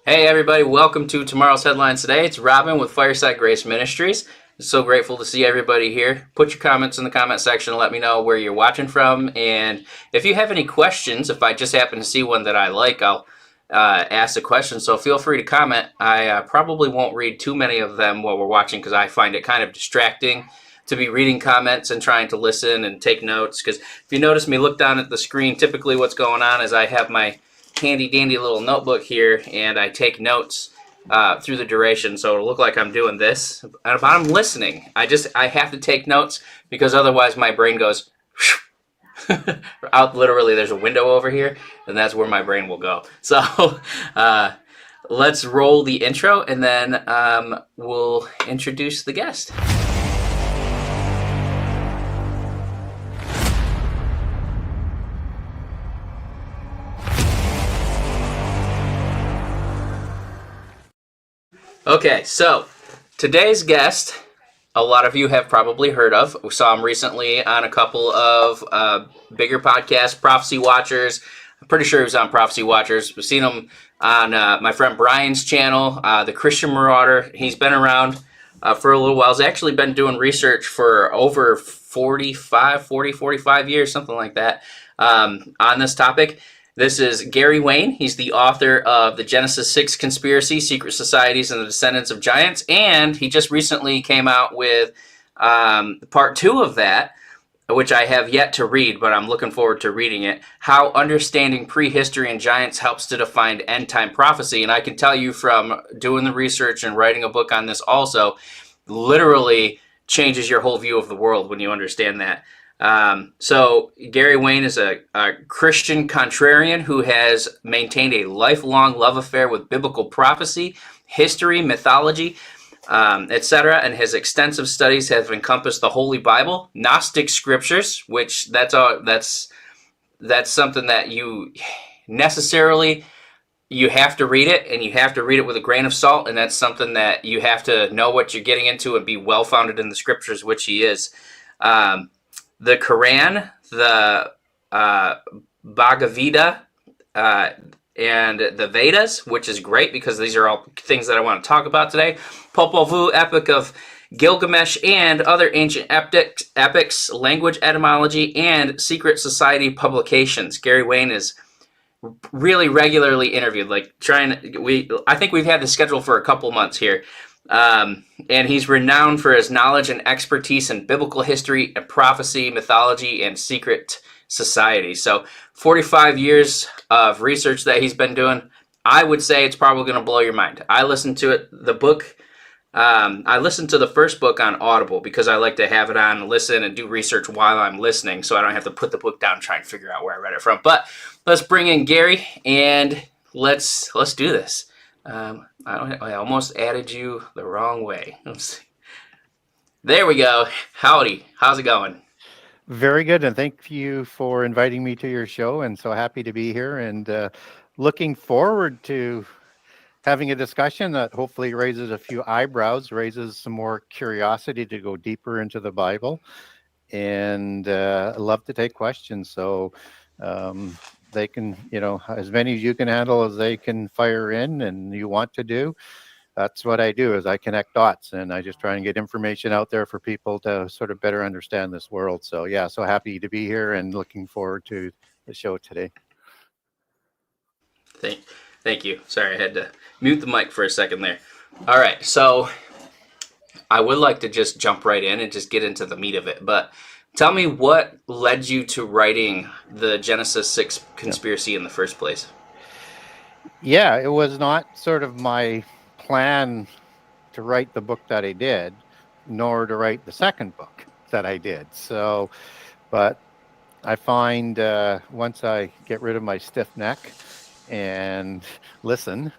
Hey everybody, welcome to Tomorrow's Headlines Today. It's Robin with Fireside Grace Ministries. So grateful to see everybody here. Put your comments in the comment section and let me know where you're watching from. And if you have any questions, if I just happen to see one that I like, I'll ask a question. So feel free to comment. I probably won't read too many of them while we're watching because I find it kind of distracting to be reading comments and trying to listen and take notes. Because if you notice me look down at the screen, typically what's going on is I have my handy dandy little notebook here and I take notes through the duration, so it'll look like I'm doing this, but I'm listening. I have to take notes because otherwise my brain goes out. Literally, there's a window over here, and that's where my brain will go. So let's roll the intro, and then we'll introduce the guest. Okay, so today's guest, a lot of you have probably heard of. We saw him recently on a couple of bigger podcasts, Prophecy Watchers. I'm pretty sure he was on Prophecy Watchers. We've seen him on my friend Brian's channel, The Christian Marauder. He's been around for a little while. He's actually been doing research for over 45 years, something like that, on this topic. This is Gary Wayne. He's the author of the Genesis 6 Conspiracy, Secret Societies, and the Descendants of Giants. And he just recently came out with part 2 of that, which I have yet to read, but I'm looking forward to reading it. How Understanding Prehistory and Giants Helps to Define End-Time Prophecy. And I can tell you from doing the research and writing a book on this also, literally changes your whole view of the world when you understand that. So Gary Wayne is a Christian contrarian who has maintained a lifelong love affair with biblical prophecy, history, mythology, etc., and his extensive studies have encompassed the Holy Bible, Gnostic scriptures, which that's something that you necessarily you have to read it, and you have to read it with a grain of salt, and that's something that you have to know what you're getting into and be well-founded in the scriptures, which he is. The Quran, the Bhagavad Gita, and the Vedas, which is great because these are all things that I want to talk about today. Popol Vuh, Epic of Gilgamesh, and other ancient epics, language etymology, and secret society publications. Gary Wayne is really regularly interviewed. I think we've had the schedule for a couple months here. And he's renowned for his knowledge and expertise in biblical history and prophecy, mythology, and secret society. So 45 years of research that he's been doing. I would say it's probably going to blow your mind. I listened to it, the book. I listened to the first book on Audible because I like to have it on and listen and do research while I'm listening, so I don't have to put the book down and try and figure out where I read it from. But let's bring in Gary and let's do this. I almost added you the wrong way. There we go. Howdy. How's it going? Very good, and thank you for inviting me to your show, and so happy to be here, and looking forward to having a discussion that hopefully raises a few eyebrows, raises some more curiosity to go deeper into the Bible, and I love to take questions, so they can, as many as you can handle as they can fire in and you want to do. That's what I do, is I connect dots, and I just try and get information out there for people to sort of better understand this world. So yeah, so happy to be here and looking forward to the show today. Thank you. Sorry, I had to mute the mic for a second there. All right, so I would like to just jump right in and just get into the meat of it, but tell me what led you to writing the Genesis 6 conspiracy in the first place? Yeah, it was not sort of my plan to write the book that I did, nor to write the second book that I did. So, but I find once I get rid of my stiff neck and listen,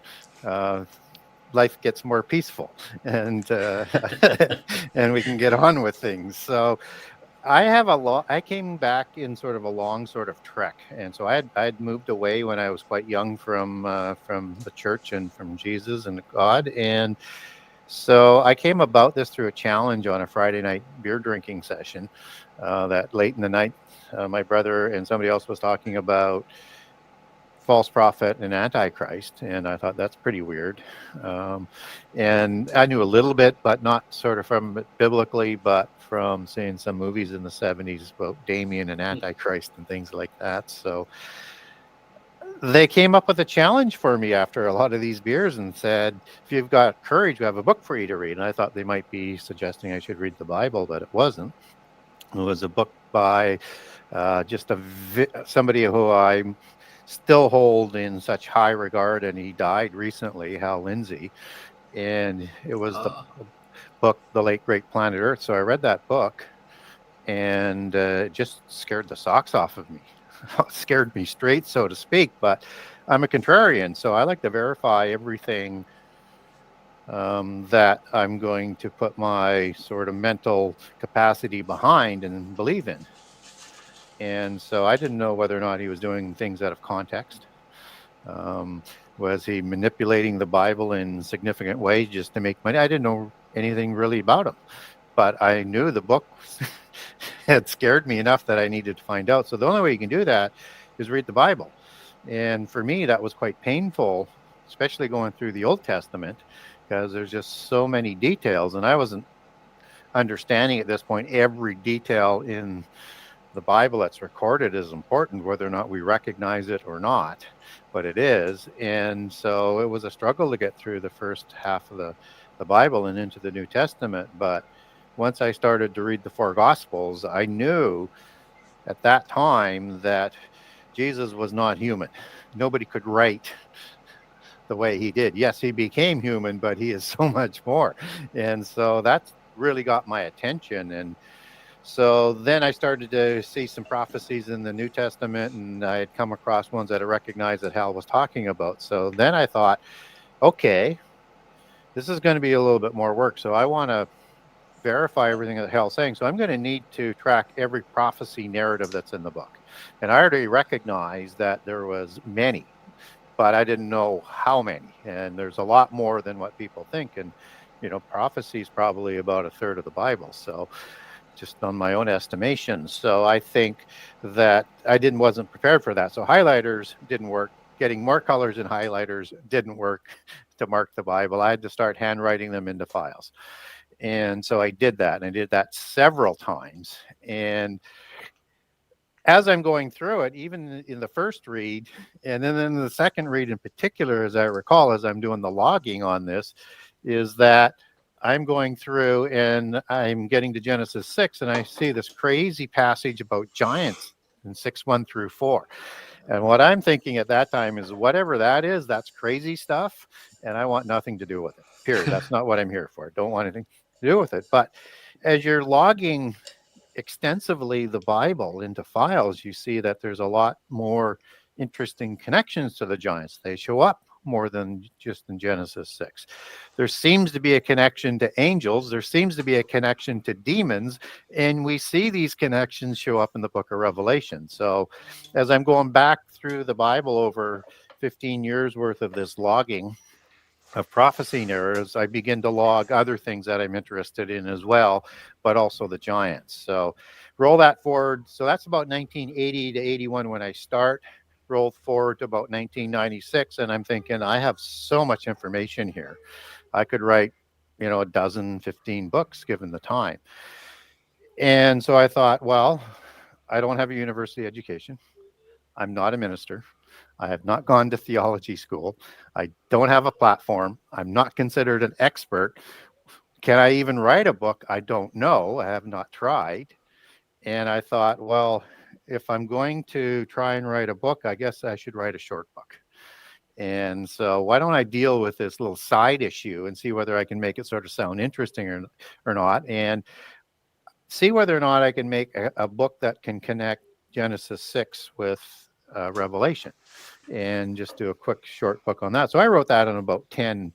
life gets more peaceful, and and we can get on with things. So I came back in sort of a long sort of trek, and so I'd moved away when I was quite young from the church and from Jesus and God, and so I came about this through a challenge on a Friday night beer drinking session. That late in the night, my brother and somebody else was talking about false prophet and antichrist, and I thought that's pretty weird. And I knew a little bit, but not sort of from it biblically, but from seeing some movies in the 70s about Damien and Antichrist and things like that. So they came up with a challenge for me after a lot of these beers and said, if you've got courage, we have a book for you to read. And I thought they might be suggesting I should read the Bible, but it wasn't. It was a book by somebody who I still hold in such high regard, and he died recently, Hal Lindsey. And it was the book, The Late Great Planet Earth. So I read that book, and it just scared the socks off of me. It scared me straight, so to speak. But I'm a contrarian, so I like to verify everything that I'm going to put my sort of mental capacity behind and believe in. And so I didn't know whether or not he was doing things out of context. Was he manipulating the Bible in significant ways just to make money? I didn't know anything really about him, but I knew the book had scared me enough that I needed to find out. So the only way you can do that is read the Bible. And for me, that was quite painful, especially going through the Old Testament, because there's just so many details. And I wasn't understanding at this point every detail in the Bible that's recorded is important, whether or not we recognize it or not, but it is. And so it was a struggle to get through the first half of the Bible and into the New Testament. But once I started to read the four Gospels, I knew at that time that Jesus was not human. Nobody could write the way he did. Yes, he became human, but he is so much more. And so that's really got my attention. And so then I started to see some prophecies in the New Testament, and I had come across ones that I recognized that Hal was talking about. So then I thought, okay, this is going to be a little bit more work. So I want to verify everything that Hal's saying. So I'm going to need to track every prophecy narrative that's in the book. And I already recognized that there was many, but I didn't know how many. And there's a lot more than what people think. And, prophecy is probably about a third of the Bible. So just on my own estimation. So I think that I wasn't prepared for that. So highlighters didn't work. Getting more colors in highlighters didn't work to mark the Bible. I had to start handwriting them into files. And so I did that, and I did that several times. And as I'm going through it, even in the first read, and then in the second read in particular, as I recall, as I'm doing the logging on this, is that I'm going through and I'm getting to Genesis 6, and I see this crazy passage about giants in 6:1 through 4. And what I'm thinking at that time is, whatever that is, that's crazy stuff, and I want nothing to do with it, period. That's not what I'm here for. Don't want anything to do with it. But as you're logging extensively the Bible into files, you see that there's a lot more interesting connections to the giants. They show up more than just in Genesis 6. There seems to be a connection to angels. There seems to be a connection to demons. And we see these connections show up in the book of Revelation. So as I'm going back through the Bible over 15 years worth of this logging of prophecy narratives, I begin to log other things that I'm interested in as well, but also the giants. So roll that forward. So that's about 1980 to 81 when I start. Roll forward to about 1996, and I'm thinking, I have so much information here. I could write, a dozen, 15 books given the time. And so I thought, well, I don't have a university education. I'm not a minister. I have not gone to theology school. I don't have a platform. I'm not considered an expert. Can I even write a book? I don't know. I have not tried. And I thought, well, if I'm going to try and write a book, I guess I should write a short book. And so why don't I deal with this little side issue and see whether I can make it sort of sound interesting or not, and see whether or not I can make a book that can connect Genesis 6 with Revelation, and just do a quick short book on that. So I wrote that in about 10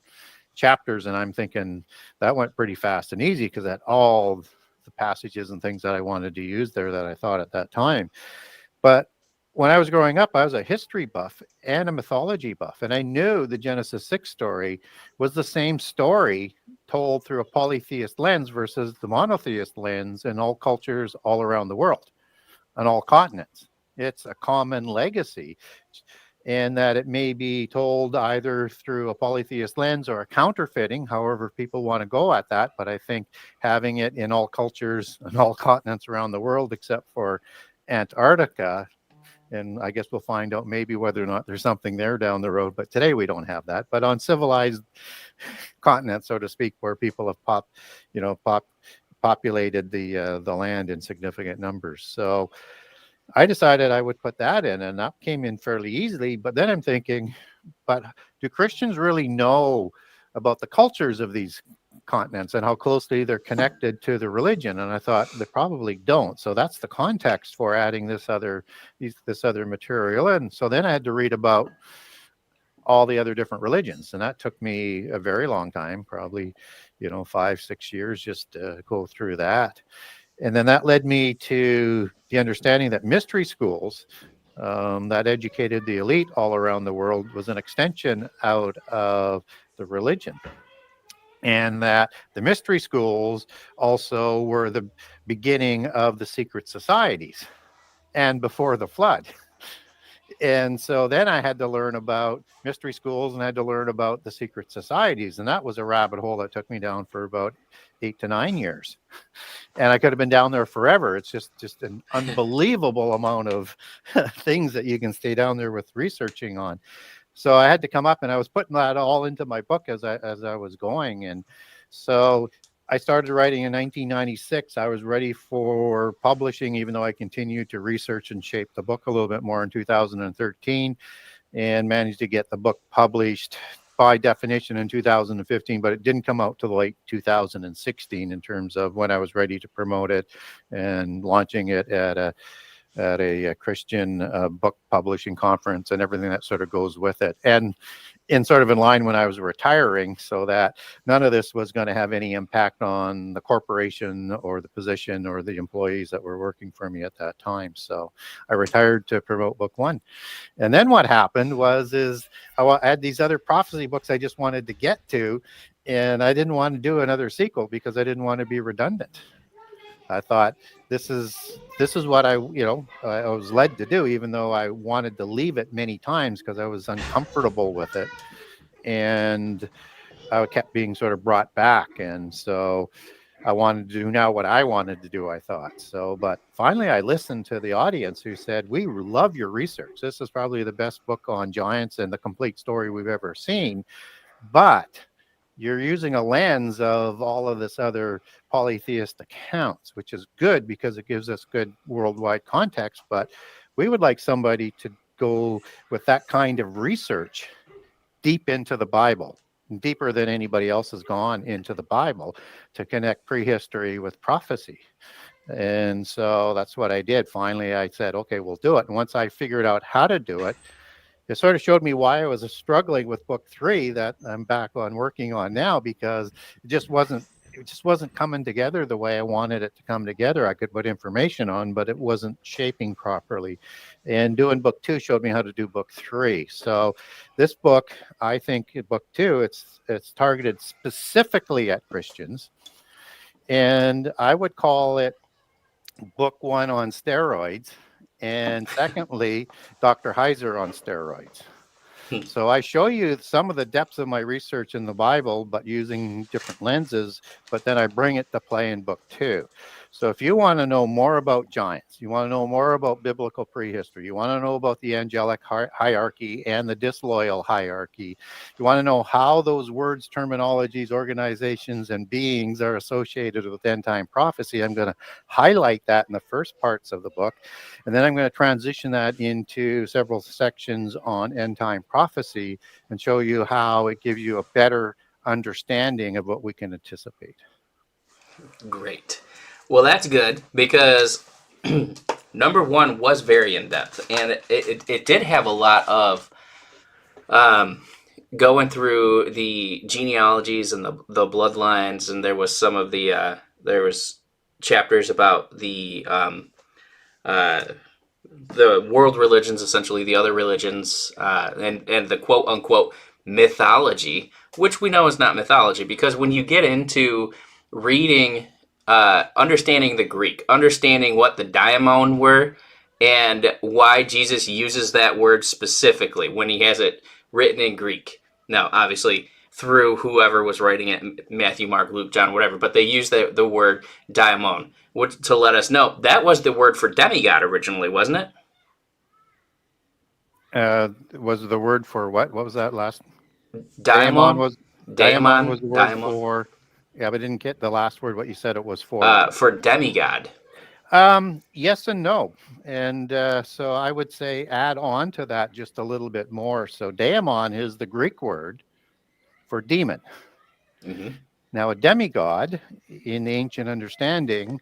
chapters, and I'm thinking that went pretty fast and easy because that all the passages and things that I wanted to use there that I thought at that time. But when I was growing up, I was a history buff and a mythology buff, and I knew the Genesis 6 story was the same story told through a polytheist lens versus the monotheist lens in all cultures all around the world, on all continents. It's a common legacy. and that it may be told either through a polytheist lens or a counterfeiting, however people want to go at that. But I think having it in all cultures and all continents around the world, except for Antarctica, and I guess we'll find out maybe whether or not there's something there down the road. But today we don't have that. But on civilized continents, so to speak, where people have populated the land in significant numbers. So I decided I would put that in, and that came in fairly easily. But then I'm thinking, but do Christians really know about the cultures of these continents and how closely they're connected to the religion? And I thought they probably don't. So that's the context for adding this other material. And so then I had to read about all the other different religions, and that took me a very long time, probably 5-6 years just to go through that. And then that led me to the understanding that mystery schools that educated the elite all around the world was an extension out of the religion. And that the mystery schools also were the beginning of the secret societies and before the flood. And so then I had to learn about mystery schools and I had to learn about the secret societies. And that was a rabbit hole that took me down for about 8 to 9 years. And I could have been down there forever. It's just an unbelievable amount of things that you can stay down there with researching on. So I had to come up, and I was putting that all into my book as I was going. And so I started writing in 1996. I was ready for publishing, even though I continued to research and shape the book a little bit more in 2013, and managed to get the book published by definition in 2015, but it didn't come out till late 2016 in terms of when I was ready to promote it and launching it at a Christian book publishing conference and everything that sort of goes with it. And in line when I was retiring, so that none of this was going to have any impact on the corporation or the position or the employees that were working for me at that time. So I retired to promote book one. And then what happened is I had these other prophecy books I just wanted to get to, and I didn't want to do another sequel because I didn't want to be redundant. I thought this is what I was led to do, even though I wanted to leave it many times because I was uncomfortable with it, and I kept being sort of brought back. And so I wanted to do now what I wanted to do, I thought. So, but finally I listened to the audience who said, we love your research. This is probably the best book on giants and the complete story we've ever seen. But you're using a lens of all of this other polytheist accounts, which is good because it gives us good worldwide context. But we would like somebody to go with that kind of research deep into the Bible, deeper than anybody else has gone into the Bible, to connect prehistory with prophecy. And so that's what I did. Finally, I said, okay, we'll do it. And once I figured out how to do it, it sort of showed me why I was struggling with book 3 that I'm back on working on now, because it just wasn't coming together the way I wanted it to come together. I could put information on, but it wasn't shaping properly. And doing book 2 showed me how to do book 3. So this book, I think book 2, it's targeted specifically at Christians. And I would call it book 1 on steroids. And secondly, Dr. Heiser on steroids. So I show you some of the depths of my research in the Bible, but using different lenses, but then I bring it to play in book 2. So if you want to know more about giants, you want to know more about biblical prehistory, you want to know about the angelic hierarchy and the disloyal hierarchy, you want to know how those words, terminologies, organizations, and beings are associated with end-time prophecy, I'm going to highlight that in the first parts of the book. And then I'm going to transition that into several sections on end-time prophecy and show you how it gives you a better understanding of what we can anticipate. Great. Well, that's good because number 1 was very in-depth, and it did have a lot of going through the genealogies and the bloodlines, and there was some of the there was chapters about the world religions, essentially the other religions, and the quote-unquote mythology, which we know is not mythology, because when you get into reading, understanding the Greek, understanding what the daimon were, and why Jesus uses that word specifically when he has it written in Greek. Now, obviously, through whoever was writing it, Matthew, Mark, Luke, John, whatever, but they use the word daimon to let us know that was the word for demigod originally, wasn't it? Was the word for what? What was that last? Daimon, Daimon was daimon, the word daimon, for. Yeah, but I didn't get the last word. What you said it was for. for demigod. Yes and no. And so I would say add on to that just a little bit more. So daemon is the Greek word for demon. Mm-hmm. Now, a demigod in the ancient understanding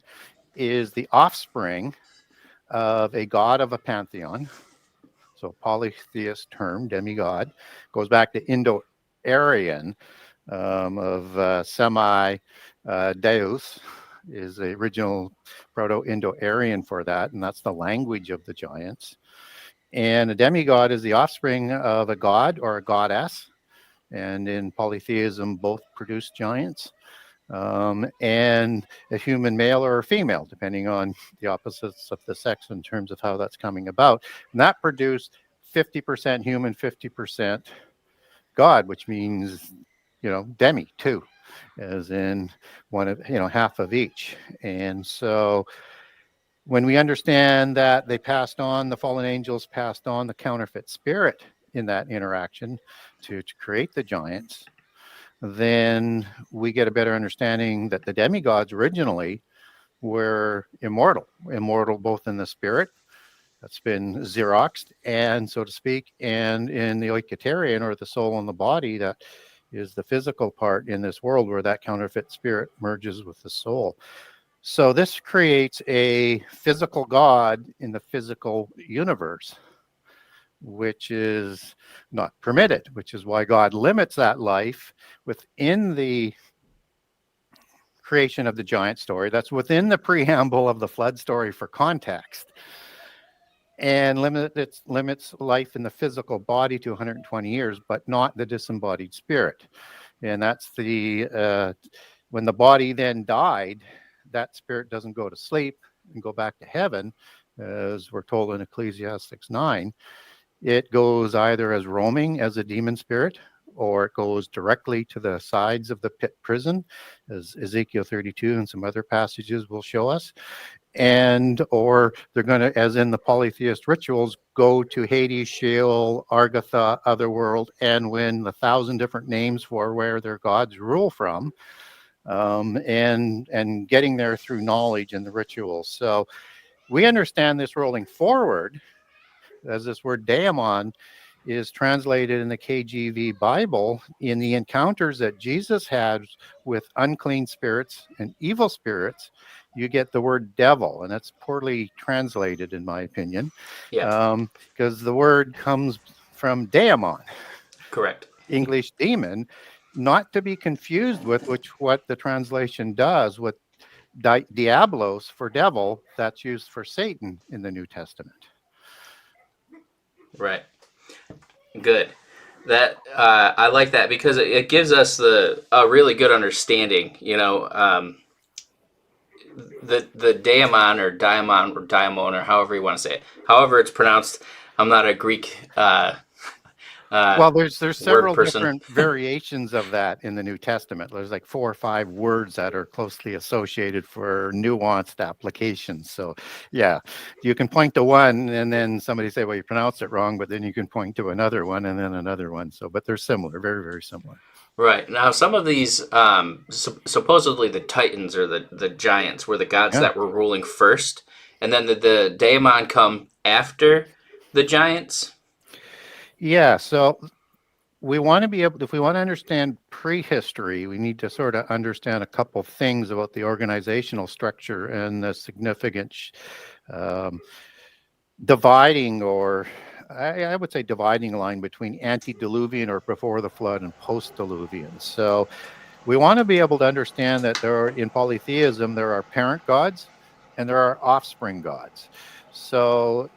is the offspring of a god of a pantheon. So polytheist term, demigod, goes back to Indo-Aryan of semi deus is the original Proto-Indo-Aryan for that, and that's the language of the giants. And a demigod is the offspring of a god or a goddess, and in polytheism, both produce giants. And a human male or a female, depending on the opposites of the sex in terms of how that's coming about. And that produced 50% human, 50% God, which means, demi too, as in one of, half of each. And so when we understand that they passed on, the fallen angels passed on the counterfeit spirit in that interaction to create the giants, then we get a better understanding that the demigods originally were immortal both in the spirit, that's been Xeroxed, and so to speak, and in the Oiketerian, or the soul and the body, that is the physical part in this world where that counterfeit spirit merges with the soul. So this creates a physical God in the physical universe, which is not permitted, which is why God limits that life within the creation of the giant story. That's within the preamble of the flood story for context, and limits life in the physical body to 120 years, but not the disembodied spirit. And that's when the body then died, that spirit doesn't go to sleep and go back to heaven, as we're told in Ecclesiastes 9. It goes either as roaming as a demon spirit, or it goes directly to the sides of the pit prison, as Ezekiel 32 and some other passages will show us. Or they're going to, as in the polytheist rituals, go to Hades, Sheol, Argatha, Otherworld, and win 1,000 different names for where their gods rule from, and getting there through knowledge and the rituals. So we understand this rolling forward, as this word daemon is translated in the KJV Bible, in the encounters that Jesus had with unclean spirits and evil spirits, you get the word devil, and that's poorly translated, in my opinion, because the word comes from daemon, Correct. English demon, not to be confused with what the translation does with diablos for devil, that's used for Satan in the New Testament. Right. Good. That I like that because it gives us a really good understanding. The daemon or daimon or however you want to say it, however it's pronounced. I'm not a Greek Well, there's word several person. different variations of that in the New Testament. There's like 4 or 5 words that are closely associated for nuanced applications. So, yeah, you can point to one and then somebody say, well, you pronounced it wrong, but then you can point to another one and then another one. So, but they're similar, very, very similar. Right. Now, some of these, supposedly the Titans or the giants were the gods that were ruling first, and then the daemon come after the giants. Yeah, so we want to be able, if we want to understand prehistory, we need to sort of understand a couple things about the organizational structure and the significant dividing, or I would say dividing line between antediluvian or before the flood and post-diluvian. So we want to be able to understand that in polytheism, there are parent gods and there are offspring gods. So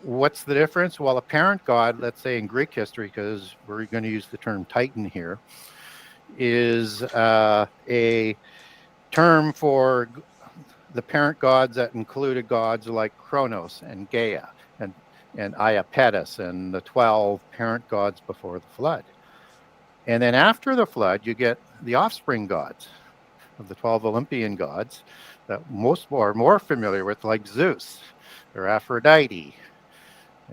what's the difference? Well, a parent god, let's say in Greek history, because we're going to use the term Titan here, is a term for the parent gods that included gods like Kronos and Gaia and Iapetus and the 12 parent gods before the flood. And then after the flood, you get the offspring gods of the 12 Olympian gods that most are more familiar with, like Zeus or Aphrodite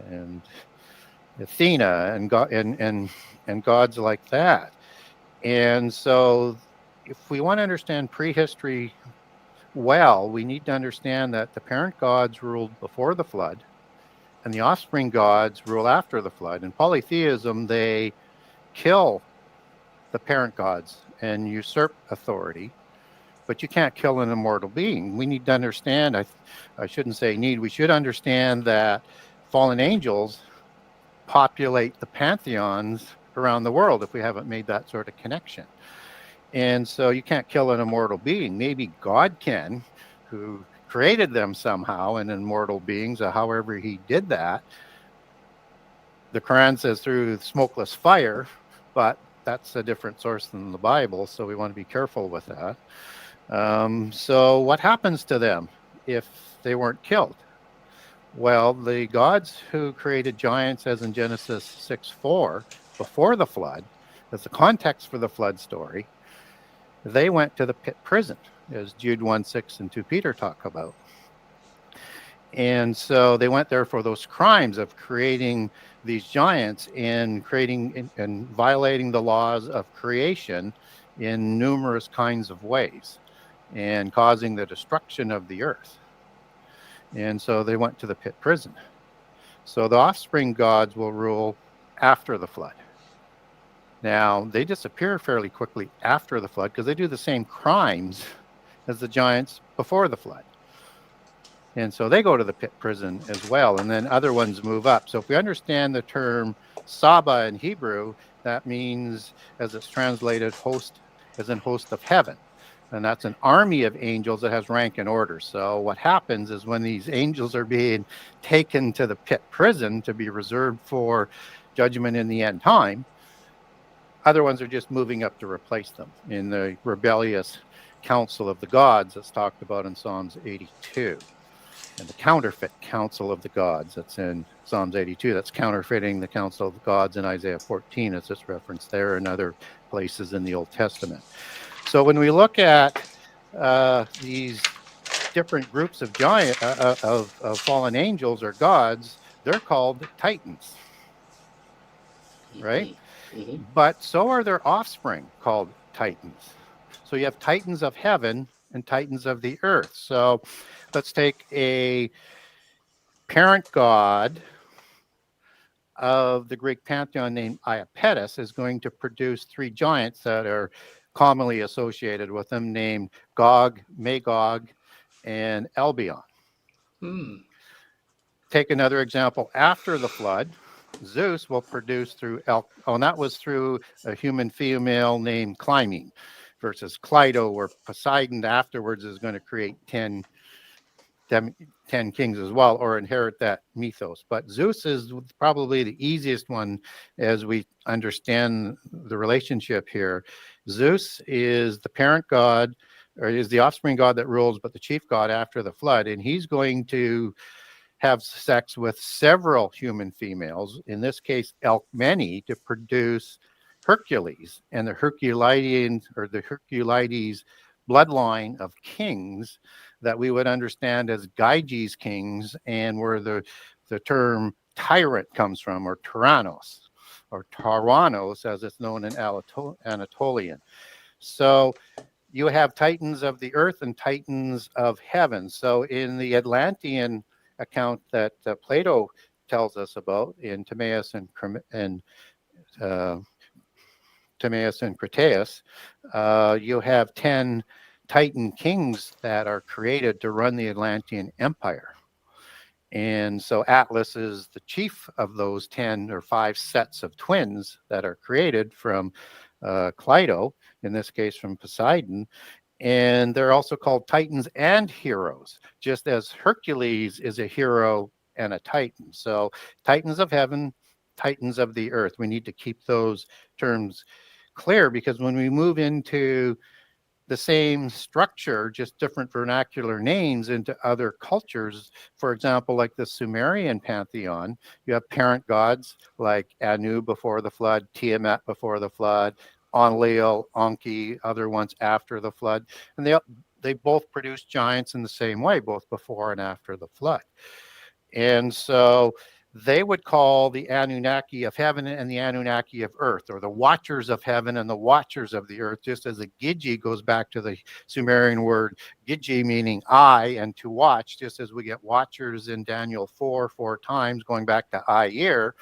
and Athena and gods like that. And so if we want to understand prehistory well, we need to understand that the parent gods ruled before the flood and the offspring gods rule after the flood. In polytheism, they kill the parent gods and usurp authority, but you can't kill an immortal being. We need to understand, I shouldn't say need, we should understand that fallen angels populate the pantheons around the world if we haven't made that sort of connection. And so you can't kill an immortal being. Maybe God can, who created them somehow, an immortal beings, or however he did that. The Quran says through smokeless fire, but that's a different source than the Bible, so we want to be careful with that. So what happens to them if they weren't killed? Well, the gods who created giants, as in Genesis 6:4, before the flood, as the context for the flood story, they went to the pit prison, as Jude 1:6 and 2 Peter talk about. And so they went there for those crimes of creating these giants and creating and violating the laws of creation in numerous kinds of ways and causing the destruction of the earth. And so they went to the pit prison. So the offspring gods will rule after the flood. Now, they disappear fairly quickly after the flood because they do the same crimes as the giants before the flood. And so they go to the pit prison as well, and then other ones move up. So if we understand the term Saba in Hebrew, that means, as it's translated, host, as in host of heaven. And that's an army of angels that has rank and order. So what happens is when these angels are being taken to the pit prison to be reserved for judgment in the end time, other ones are just moving up to replace them in the rebellious council of the gods that's talked about in Psalms 82. And the counterfeit council of the gods that's in Psalms 82. That's counterfeiting the council of the gods in Isaiah 14, as it's referenced there, and other places in the Old Testament. So when we look at these different groups of of fallen angels or gods, they're called titans, right? Mm-hmm. But so are their offspring called titans. So you have titans of heaven and titans of the earth. So let's take a parent god of the Greek pantheon named Iapetus is going to produce three giants that are commonly associated with them, named Gog, Magog, and Albion. Take another example. After the flood, Zeus will produce through and that was through a human female named Clymene, versus Clyto, where Poseidon afterwards is going to create 10 kings as well, or inherit that mythos. But Zeus is probably the easiest one as we understand the relationship here. Zeus is the parent god, or is the offspring god that rules, but the chief god after the flood. And he's going to have sex with several human females, in this case, Alcmene, to produce Hercules. And the Herculides bloodline of kings that we would understand as Gyges kings, and where the term tyrant comes from, or tyrannos, or tyrannos as it's known in Anatolian. So you have titans of the earth and titans of heaven. So in the Atlantean account that Plato tells us about in Timaeus and Critias, you have 10 Titan kings that are created to run the Atlantean Empire. And so Atlas is the chief of those 10 or 5 sets of twins that are created from Clyto, in this case from Poseidon. And they're also called Titans and heroes, just as Hercules is a hero and a Titan. So Titans of heaven, Titans of the earth. We need to keep those terms clear, because when we move into the same structure, just different vernacular names into other cultures. For example, like the Sumerian pantheon, you have parent gods like Anu before the flood, Tiamat before the flood, Enlil, Enki, other ones after the flood. And they both produce giants in the same way, both before and after the flood. And so they would call the Anunnaki of heaven and the Anunnaki of earth, or the watchers of heaven and the watchers of the earth, just as the Gigi goes back to the Sumerian word Gigi, meaning eye, and to watch, just as we get watchers in Daniel 4 times, going back to eye, ear,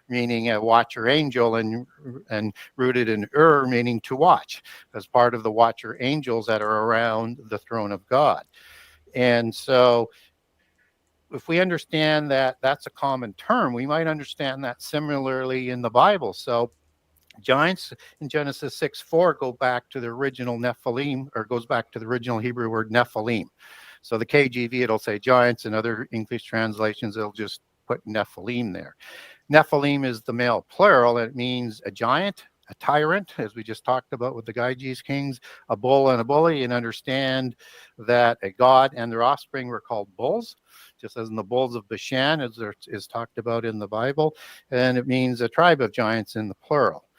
meaning a watcher angel, and rooted in meaning to watch, as part of the watcher angels that are around the throne of God. And so if we understand that that's a common term, we might understand that similarly in the Bible. So giants in Genesis 6:4 go back to the original Nephilim, or goes back to the original Hebrew word Nephilim. So the KJV, it'll say giants, and other English translations, it'll just put Nephilim there. Nephilim is the male plural, and it means a giant, a tyrant, as we just talked about with the Gyges kings, a bull and a bully, and understand that a god and their offspring were called bulls, just as in the bulls of Bashan, as is talked about in the Bible, and it means a tribe of giants in the plural.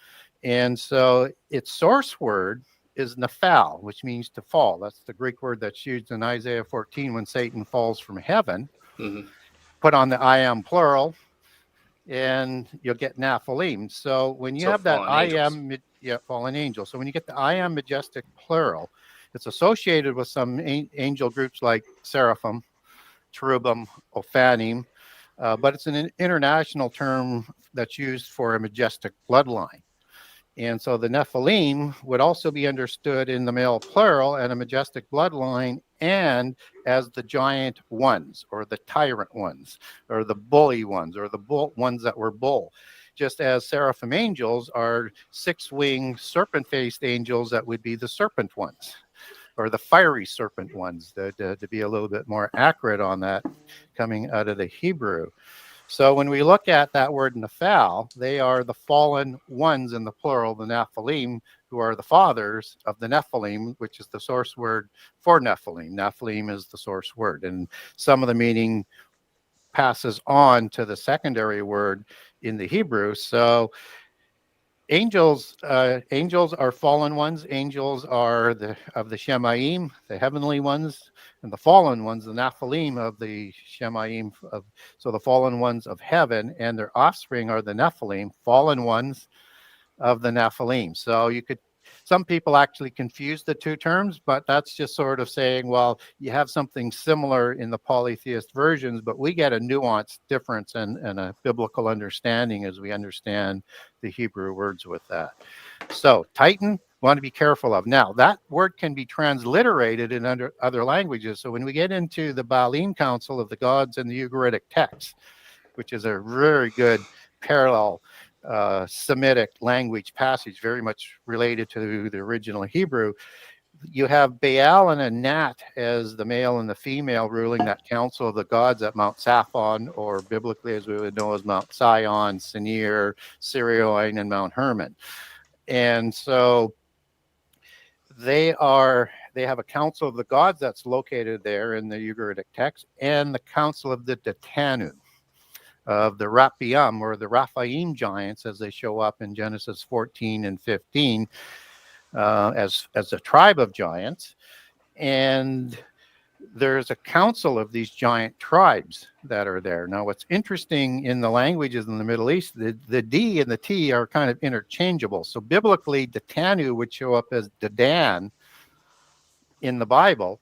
And so its source word is nephal, which means to fall. That's the Greek word that's used in Isaiah 14 when Satan falls from heaven. Mm-hmm. Put on the I am plural, and you'll get Nephilim. So when you have that I am, fallen angel. So when you get the I am majestic plural, it's associated with some angel groups like seraphim, cherubim, ophanim, but it's an international term that's used for a majestic bloodline. And so the Nephilim would also be understood in the male plural and a majestic bloodline, and as the giant ones, or the tyrant ones, or the bully ones, or the ones that were bull. Just as seraphim angels are six-winged serpent-faced angels that would be the serpent ones, or the fiery serpent ones, to be a little bit more accurate on that, coming out of the Hebrew. So when we look at that word Nephal, they are the fallen ones in the plural, the Nephilim, who are the fathers of the Nephilim, which is the source word for Nephilim. Nephilim is the source word, and some of the meaning passes on to the secondary word in the Hebrew. So angels are fallen ones. Angels are of the Shemaim, the heavenly ones, and the fallen ones, the Nephilim of the Shemaim. So the fallen ones of heaven, and their offspring are the Nephilim, fallen ones of the Nephilim. So some people actually confuse the two terms, but that's just sort of saying, well, you have something similar in the polytheist versions, but we get a nuanced difference and a biblical understanding as we understand the Hebrew words with that. So Titan, want to be careful of. Now, that word can be transliterated in other languages. So when we get into the Baalim Council of the Gods and the Ugaritic text, which is a very good parallel Semitic language passage, very much related to the original Hebrew, you have Baal and Anat as the male and the female ruling that council of the gods at Mount Saphon, or biblically as we would know as Mount Sion, Senir, Sirioin, and Mount Hermon. And so they have a council of the gods that's located there in the Ugaritic text, and the council of the Datanu, of the Raphaim, or the Raphaim giants, as they show up in Genesis 14 and 15, as a tribe of giants. And there's a council of these giant tribes that are there. Now, what's interesting in the languages in the Middle East, the D and the T are kind of interchangeable. So biblically, Datanu would show up as Dadan in the Bible.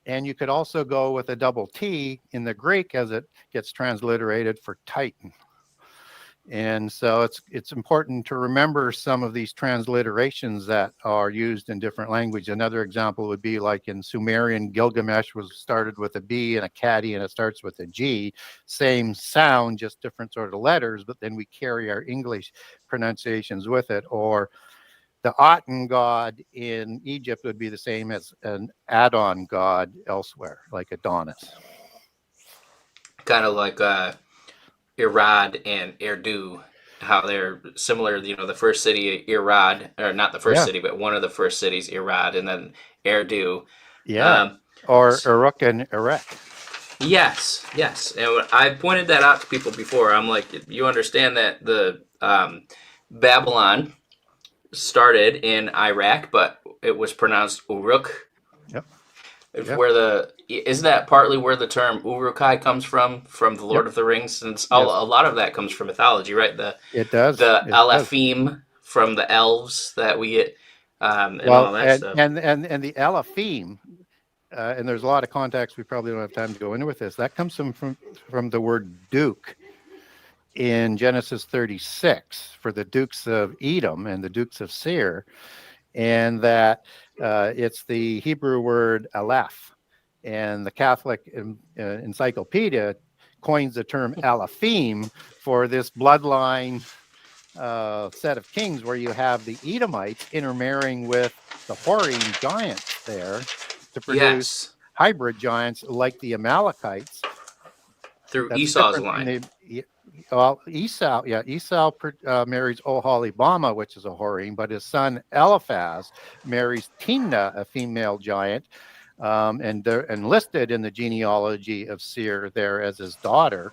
And you could also go with a double T in the Greek as it gets transliterated for Titan. And so it's important to remember some of these transliterations that are used in different languages. Another example would be like in Sumerian, Gilgamesh was started with a B and a Kadi, and it starts with a G. Same sound, just different sort of letters, but then we carry our English pronunciations with it. Or the Aten god in Egypt would be the same as an Adon god elsewhere, like Adonis. Kind of like Irad and Erdu. how they're similar. The first city, Irad, or not the first Yeah. city, but one of the first cities, Irad, and then Erdu. Yeah. Um, Or Uruk and Erech. yes, yes, and I pointed that out to people before. I'm like, you understand that the Babylon started in Iraq, but it was pronounced Uruk. Yep. If Yep. where the is that partly where the term Uruk-hai comes from the Lord Yep. of the Rings? Since a Yes. lot of that comes from mythology, right? It does. The It does. Alephim from the elves that we get, and Well, all that and stuff. and the Alephim, and there's a lot of context we probably don't have time to go into with this. That comes from the word duke in Genesis 36 for the dukes of Edom and the dukes of Seir, and that it's the Hebrew word aleph. And the Catholic Encyclopedia coins the term Alephim for this bloodline set of kings where you have the Edomites intermarrying with the Horim giants there to produce Yes, hybrid giants like the Amalekites. through That's Esau's different from line. Esau. Yeah, Esau marries Oholibama, which is a Horim, but his son Eliphaz marries Timnah, a female giant, and they're enlisted in the genealogy of Seir there as his daughter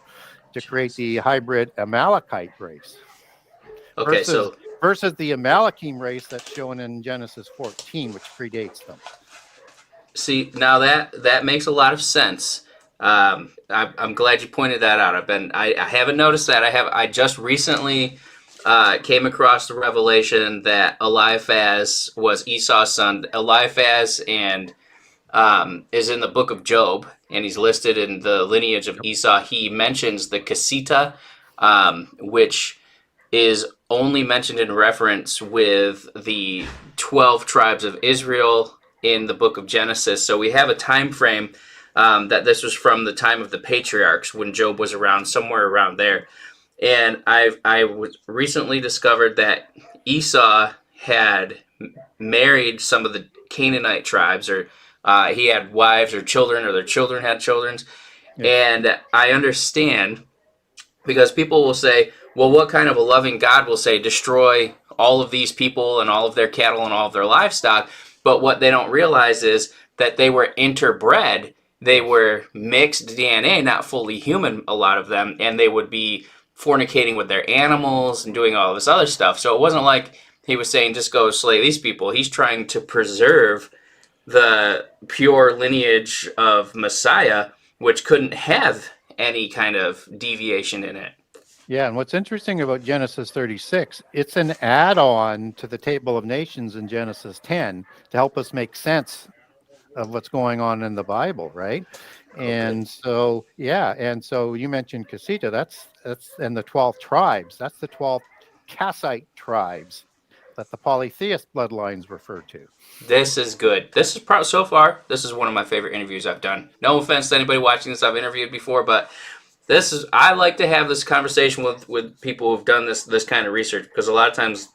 to create the hybrid Amalekite race Okay, versus so versus the Amalekim race that's shown in Genesis 14, which predates them. see now that makes a lot of sense. I'm glad you pointed that out. I haven't noticed that. I just recently came across the revelation that Eliphaz was Esau's son. Eliphaz and is in the book of Job, and he's listed in the lineage of Esau. He mentions the Casita, which is only mentioned in reference with the 12 tribes of Israel in the book of Genesis. So we have a time frame that this was from the time of the patriarchs when Job was around, somewhere around there. And I recently discovered that Esau had married some of the Canaanite tribes, or he had wives or children, or their children had children. Yeah. And I understand because people will say, well, what kind of a loving God will say, destroy all of these people and all of their cattle and all of their livestock? But what they don't realize is that they were interbred. They were mixed DNA, not fully human, a lot of them, and they would be fornicating with their animals and doing all this other stuff. So it wasn't like he was saying, just go slay these people. He's trying to preserve the pure lineage of Messiah, which couldn't have any kind of deviation in it. Yeah, and what's interesting about Genesis 36, it's an add-on to the Table of Nations in Genesis 10 to help us make sense of what's going on in the Bible, right? And so, yeah, and so you mentioned Casita, that's and the 12 tribes. That's the 12 Kassite tribes that the polytheist bloodlines refer to. This is good. This is so far. This is one of my favorite interviews I've done. No offense to anybody watching this. I've interviewed before, but this is. I like to have this conversation with people who've done this kind of research, because a lot of times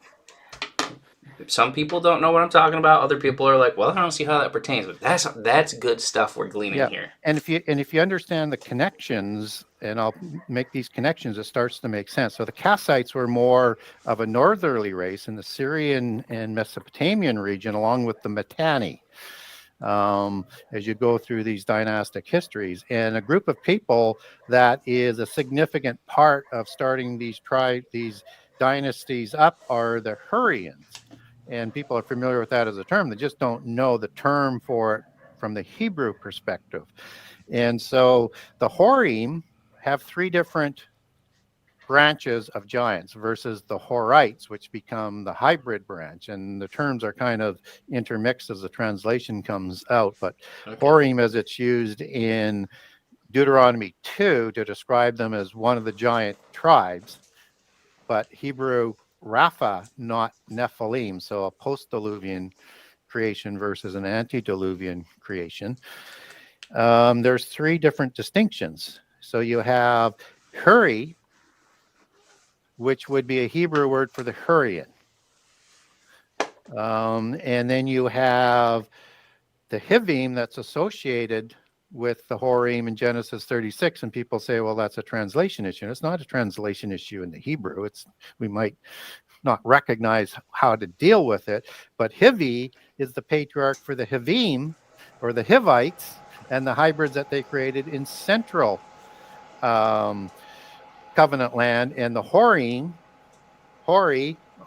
some people don't know what I'm talking about. Other people are like, well, I don't see how that pertains. But that's good stuff we're gleaning here. And if you understand the connections, and I'll make these connections, it starts to make sense. So the Kassites were more of a northerly race in the Syrian and Mesopotamian region, along with the Mitanni. As you go through these dynastic histories, and a group of people that is a significant part of starting these dynasties up are the Hurrians. And people are familiar with that as a term. They just don't know the term for it from the Hebrew perspective. And so the Horim have three different branches of giants versus the Horites, which become the hybrid branch. And the terms are kind of intermixed as the translation comes out. But Horim, as it's used in Deuteronomy 2 to describe them as one of the giant tribes, but Hebrew Rapha, not Nephilim, so a post-Diluvian creation versus an antediluvian creation. There's three different distinctions. So you have Huri, which would be a Hebrew word for the Hurrian. And then you have the Hivim that's associated with the Horim in Genesis 36, and people say, well, that's a translation issue. And it's not a translation issue in the Hebrew. We might not recognize how to deal with it, but Hivi is the patriarch for the Hivim, or the Hivites, and the hybrids that they created in central covenant land. And the Hori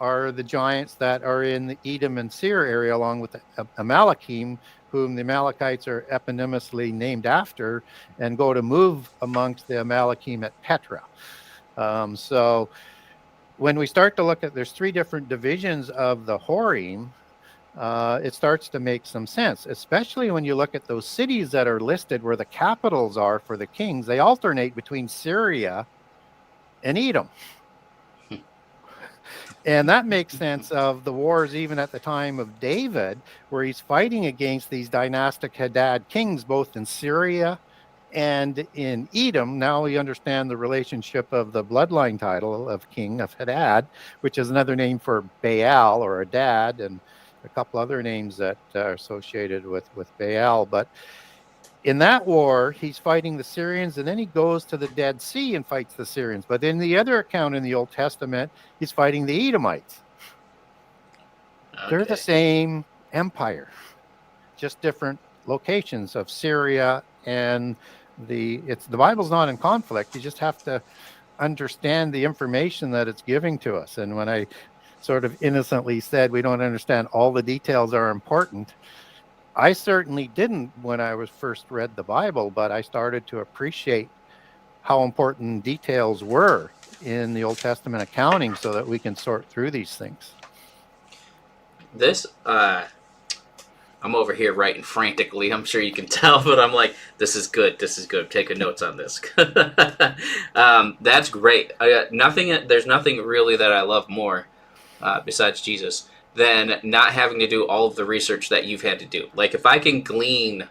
are the giants that are in the Edom and Seir area, along with the Amalekim, whom the Amalekites are eponymously named after, and go to move amongst the Amalekim at Petra. So when we start to look at, there's 3 different divisions of the Horim, it starts to make some sense, especially when you look at those cities that are listed where the capitals are for the kings. They alternate between Syria and Edom. And that makes sense of the wars even at the time of David, where he's fighting against these dynastic Hadad kings, both in Syria and in Edom. Now we understand the relationship of the bloodline title of king of Hadad, which is another name for Baal or Adad, and a couple other names that are associated with Baal. But in that war, he's fighting the Syrians, and then he goes to the Dead Sea and fights the Syrians. But in the other account in the Old Testament, he's fighting the Edomites. Okay. They're the same empire, just different locations of Syria, and the Bible's not in conflict. You just have to understand the information that it's giving to us. And when I sort of innocently said we don't understand all the details are important, I certainly didn't when I was first read the Bible, but I started to appreciate how important details were in the Old Testament accounting so that we can sort through these things. This, I'm over here writing frantically. I'm sure you can tell, but I'm like, this is good. This is good. I'm taking notes on this. That's great. There's nothing really that I love more besides Jesus than not having to do all of the research that you've had to do. Like, if I can glean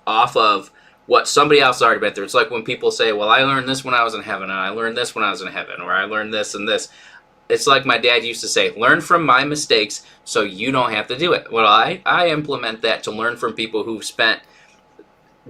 off of what somebody else has already been through. It's like when people say, well, I learned this when I was in heaven, and I learned this when I was in heaven, or I learned this and this. It's like my dad used to say, learn from my mistakes so you don't have to do it. Well, I implement that to learn from people who've spent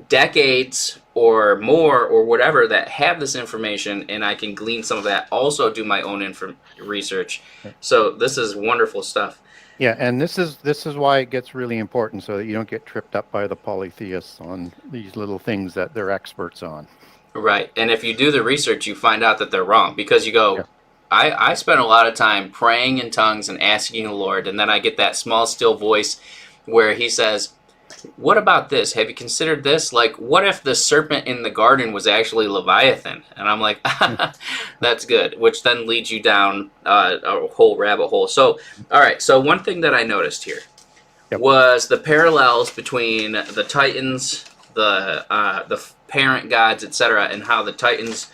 decades or more or whatever that have this information, and I can glean some of that, also do my own research. So this is wonderful stuff. Yeah, and this is why it gets really important, so that you don't get tripped up by the polytheists on these little things that they're experts on. Right, and if you do the research, you find out that they're wrong, because you go, yeah. I spent a lot of time praying in tongues and asking the Lord, and then I get that small, still voice where he says, what about this? Have you considered this? Like, what if the serpent in the garden was actually Leviathan? And I'm like, that's good, which then leads you down a whole rabbit hole. So, all right, so one thing that I noticed here was the parallels between the Titans, the parent gods, etc., and how the Titans,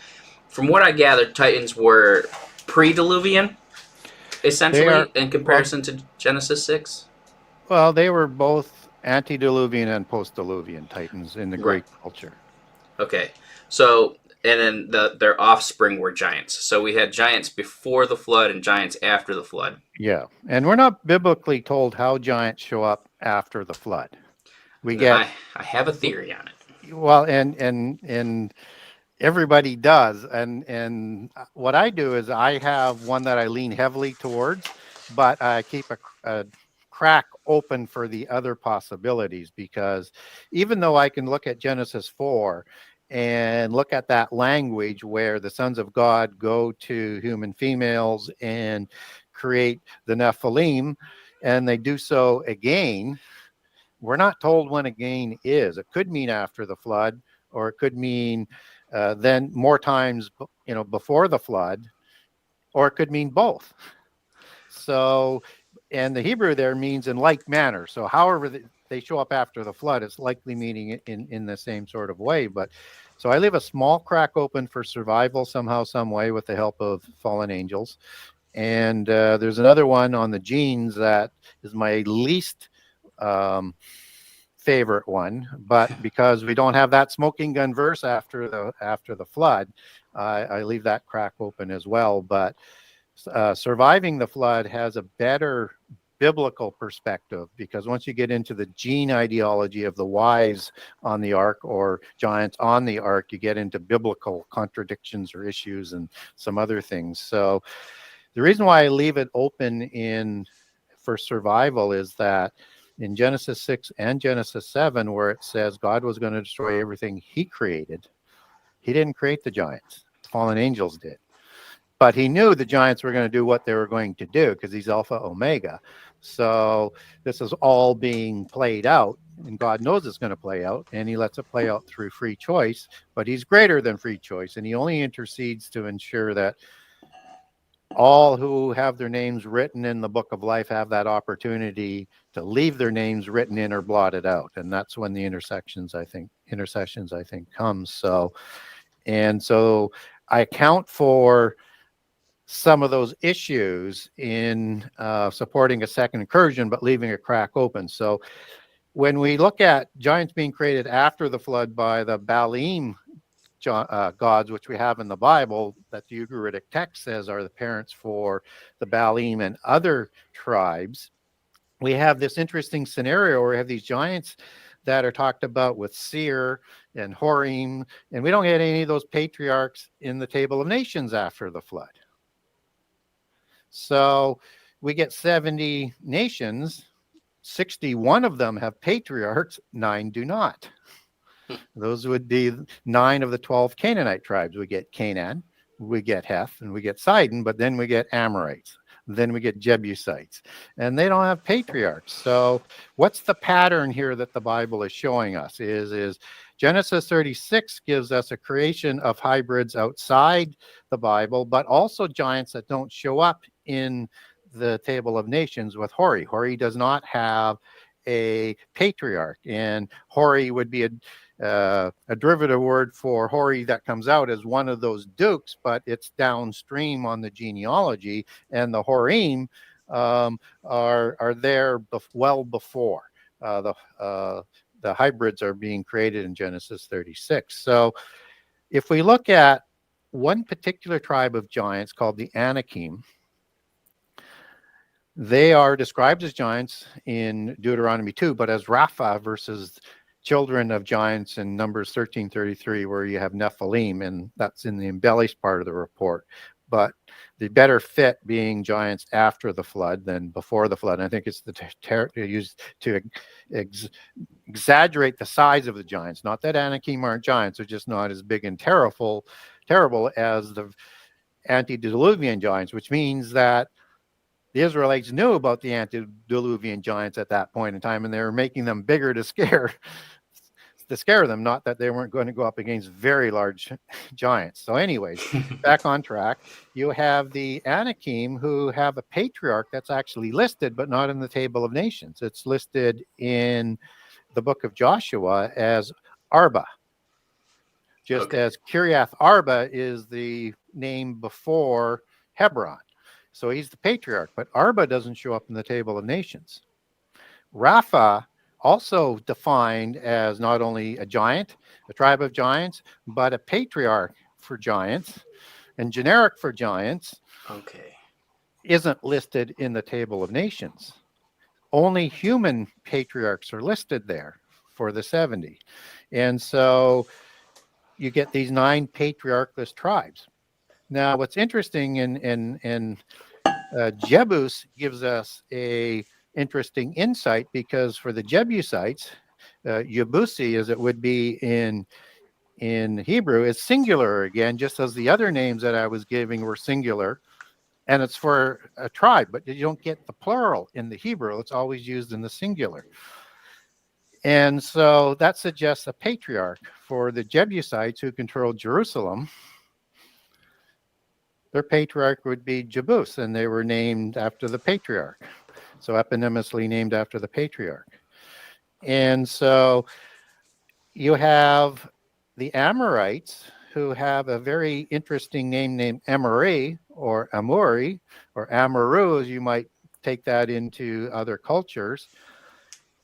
from what I gathered, Titans were pre-Diluvian, essentially, in comparison to Genesis 6? Well, they were both antediluvian and post-diluvian Titans in the Greek culture. Okay, so, and then their offspring were giants. So we had giants before the flood and giants after the flood. Yeah, and we're not biblically told how giants show up after the flood. I have a theory on it. Well, and everybody does, and what I do is I have one that I lean heavily towards, but I keep a crack open for the other possibilities, because even though I can look at Genesis 4 and look at that language where the sons of God go to human females and create the Nephilim, and they do so again, we're not told when again is. It could mean after the flood, or it could mean then more times, before the flood, or it could mean both. So, and the Hebrew there means in like manner. So however they show up after the flood, it's likely meaning it in the same sort of way. But so I leave a small crack open for survival somehow, some way, with the help of fallen angels. And there's another one on the genes that is my least favorite one, but because we don't have that smoking gun verse after the flood, I leave that crack open as well. But surviving the flood has a better biblical perspective, because once you get into the gene ideology of the wise on the ark or giants on the ark, you get into biblical contradictions or issues and some other things. So the reason why I leave it open for survival is that in Genesis 6 and Genesis 7, where it says God was going to destroy everything he created, he didn't create the giants. The fallen angels did. But he knew the giants were going to do what they were going to do because he's Alpha Omega. So this is all being played out, and God knows it's going to play out, and he lets it play out through free choice. But he's greater than free choice, and he only intercedes to ensure that all who have their names written in the book of life have that opportunity to leave their names written in or blotted out. And that's when the intercessions, I think, comes. So I account for some of those issues in supporting a second incursion, but leaving a crack open. So when we look at giants being created after the flood by the Baalim gods, which we have in the Bible, that the Ugaritic text says are the parents for the Baalim and other tribes, we have this interesting scenario where we have these giants that are talked about with Seir and Horim, and we don't get any of those patriarchs in the Table of Nations after the flood. So we get 70 nations, 61 of them have patriarchs, 9 do not. Those would be 9 of the 12 Canaanite tribes. We get Canaan, we get Heth, and we get Sidon, but then we get Amorites. Then we get Jebusites, and they don't have patriarchs. So what's the pattern here that the Bible is showing us is Genesis 36 gives us a creation of hybrids outside the Bible, but also giants that don't show up in the Table of Nations with Hori. Hori does not have a patriarch, and Hori would be a derivative word for Hori that comes out as one of those dukes, but it's downstream on the genealogy, and the Horim are there well before the hybrids are being created in Genesis 36. So if we look at one particular tribe of giants called the Anakim, they are described as giants in Deuteronomy 2, but as Rapha versus children of giants in Numbers 13:33, where you have Nephilim, and that's in the embellished part of the report. But the better fit being giants after the flood than before the flood. And I think it's used to exaggerate the size of the giants. Not that Anakim aren't giants, they're just not as big and terrible as the antediluvian giants, which means that the Israelites knew about the antediluvian giants at that point in time, and they were making them bigger to scare them, not that they weren't going to go up against very large giants. So anyways, back on track, you have the Anakim who have a patriarch that's actually listed, but not in the Table of Nations. It's listed in the book of Joshua as Arba, just as Kiriath Arba is the name before Hebron. So he's the patriarch, but Arba doesn't show up in the Table of Nations. Rapha, also defined as not only a giant, a tribe of giants, but a patriarch for giants and generic for giants, isn't listed in the Table of Nations. Only human patriarchs are listed there for the 70. And so you get these 9 patriarchless tribes. Now, what's interesting in Jebus gives us a interesting insight, because for the Jebusites, Yebusi, as it would be in Hebrew, is singular again, just as the other names that I was giving were singular, and it's for a tribe, but you don't get the plural in the Hebrew. It's always used in the singular. And so that suggests a patriarch for the Jebusites who controlled Jerusalem. Their patriarch would be Jebus, and they were named after the patriarch. So eponymously named after the patriarch. And so you have the Amorites, who have a very interesting name named Amori or Amori or Amaru, as you might take that into other cultures.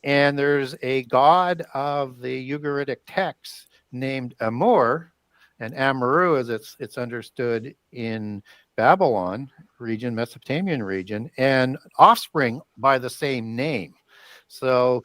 And there's a god of the Ugaritic texts named Amor, and Amaru, as it's understood in Babylon, region, Mesopotamian region, and offspring by the same name. So,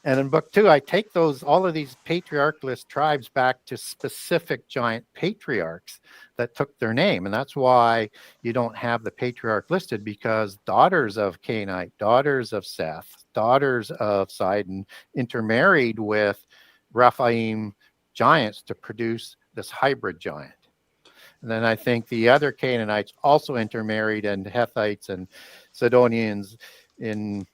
and in book 2, I take all of these patriarchless tribes back to specific giant patriarchs that took their name. And that's why you don't have the patriarch listed, because daughters of Canaanite, daughters of Seth, daughters of Sidon intermarried with Rephaim giants to produce this hybrid giant. And then I think the other Canaanites also intermarried, and Hethites and Sidonians in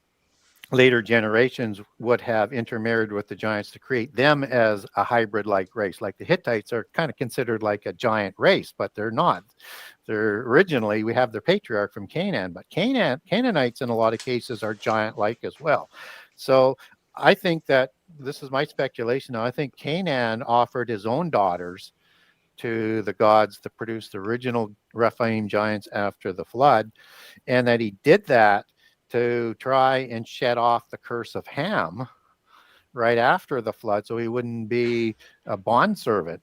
later generations would have intermarried with the giants to create them as a hybrid-like race. Like the Hittites are kind of considered like a giant race, but they're not. They're originally, we have their patriarch from Canaan, but Canaanites in a lot of cases are giant-like as well. So I think that, this is my speculation now, I think Canaan offered his own daughters to the gods to produce the original Rephaim giants after the flood, and that he did that to try and shed off the curse of Ham right after the flood, so he wouldn't be a bondservant.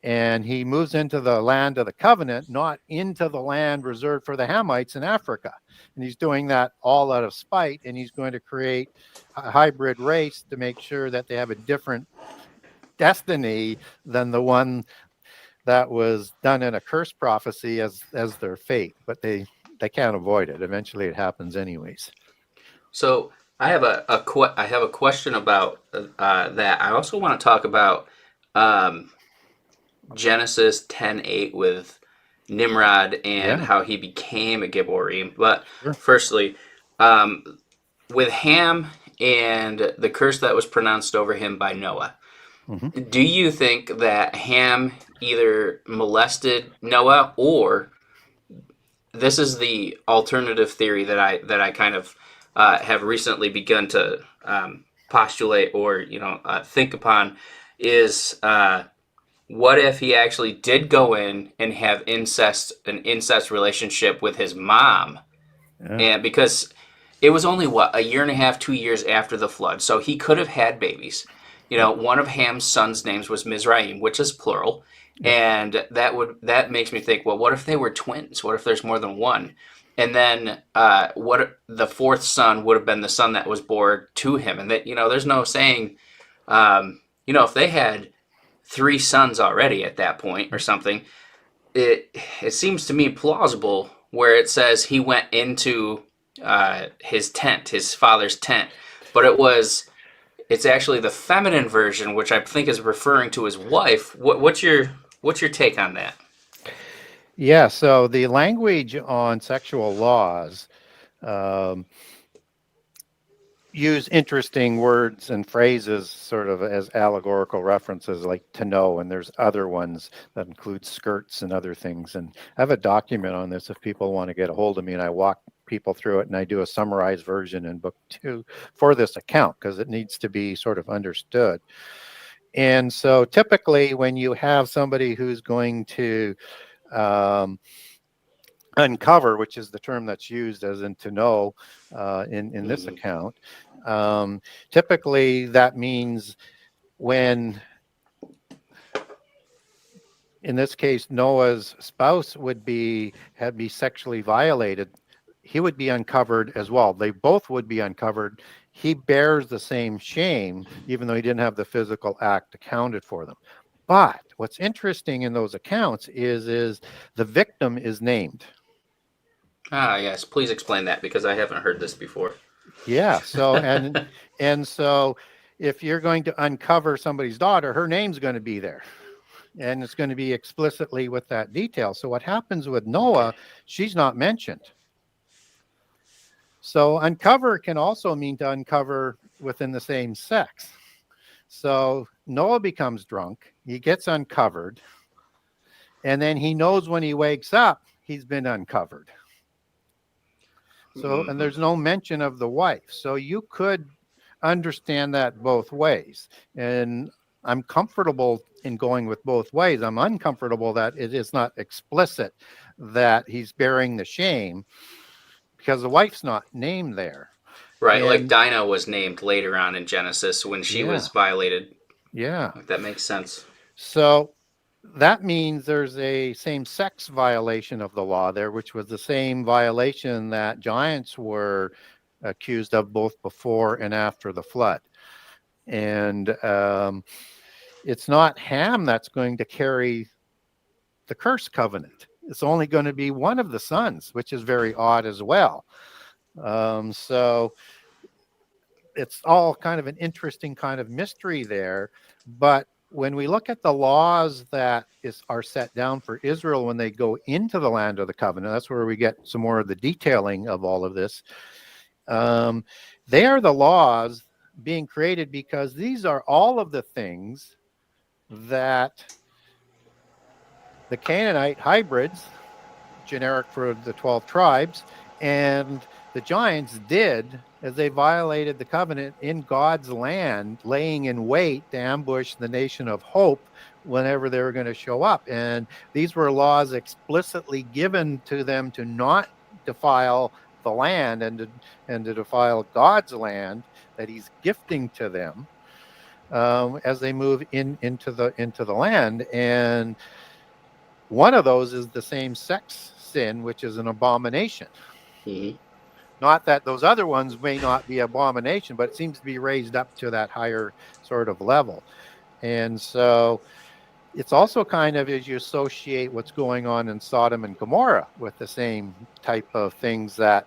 And he moves into the land of the covenant, not into the land reserved for the Hamites in Africa. And he's doing that all out of spite, and he's going to create a hybrid race to make sure that they have a different destiny than the one that was done in a curse prophecy as their fate. But they can't avoid it. Eventually it happens anyways. So I have a question about that. I also want to talk about Genesis 10:8 with Nimrod and how he became a Gibborim. But firstly, with Ham and the curse that was pronounced over him by Noah, do you think that Ham either molested Noah, or this is the alternative theory that I kind of have recently begun to postulate, or think upon, is what if he actually did go in and have an incest relationship with his mom, and because it was only a year and a half, 2 years after the flood, so he could have had babies. One of Ham's sons' names was Mizraim, which is plural. And that makes me think, well, what if they were twins? What if there's more than one? And then what the fourth son would have been the son that was born to him. And that, there's no saying, if they had 3 sons already at that point or something, it seems to me plausible where it says he went into his tent, his father's tent, but it's actually the feminine version, which I think is referring to his wife. What's your take on that? Yeah, so the language on sexual laws use interesting words and phrases sort of as allegorical references, like to know, and there's other ones that include skirts and other things. And I have a document on this if people want to get a hold of me, and I walk people through it, and I do a summarized version in book 2 for this account because it needs to be sort of understood. And so typically when you have somebody who's going to uncover, which is the term that's used as in to know in this account, typically that means when, in this case, Noah's spouse would be sexually violated, he would be uncovered as well. They both would be uncovered. He bears the same shame, even though he didn't have the physical act accounted for them. But what's interesting in those accounts is the victim is named. Ah, yes. Please explain that, because I haven't heard this before. Yeah. So and so if you're going to uncover somebody's daughter, her name's going to be there. And it's going to be explicitly with that detail. So what happens with Noah, she's not mentioned. So uncover can also mean to uncover within the same sex. So Noah becomes drunk, he gets uncovered, and then he knows when he wakes up, he's been uncovered. So, and there's no mention of the wife. So you could understand that both ways. And I'm comfortable in going with both ways. I'm uncomfortable that it is not explicit that he's bearing the shame, because the wife's not named there. Right, like Dinah was named later on in Genesis when she was violated. Yeah. That makes sense. So that means there's a same-sex violation of the law there, which was the same violation that giants were accused of both before and after the flood. And it's not Ham that's going to carry the curse covenant. It's only going to be one of the sons, which is very odd as well. So it's all kind of an interesting kind of mystery there. But when we look at the laws that are set down for Israel when they go into the land of the covenant, that's where we get some more of the detailing of all of this. They are the laws being created because these are all of the things that the Canaanite hybrids, generic for the 12 tribes, and the giants did as they violated the covenant in God's land, laying in wait to ambush the nation of hope whenever they were going to show up. And these were laws explicitly given to them to not defile the land and to defile God's land that he's gifting to them as they move into the land. And one of those is the same-sex sin, which is an abomination. Mm-hmm. Not that those other ones may not be abomination, but it seems to be raised up to that higher sort of level. And so it's also kind of as you associate what's going on in Sodom and Gomorrah with the same type of things that,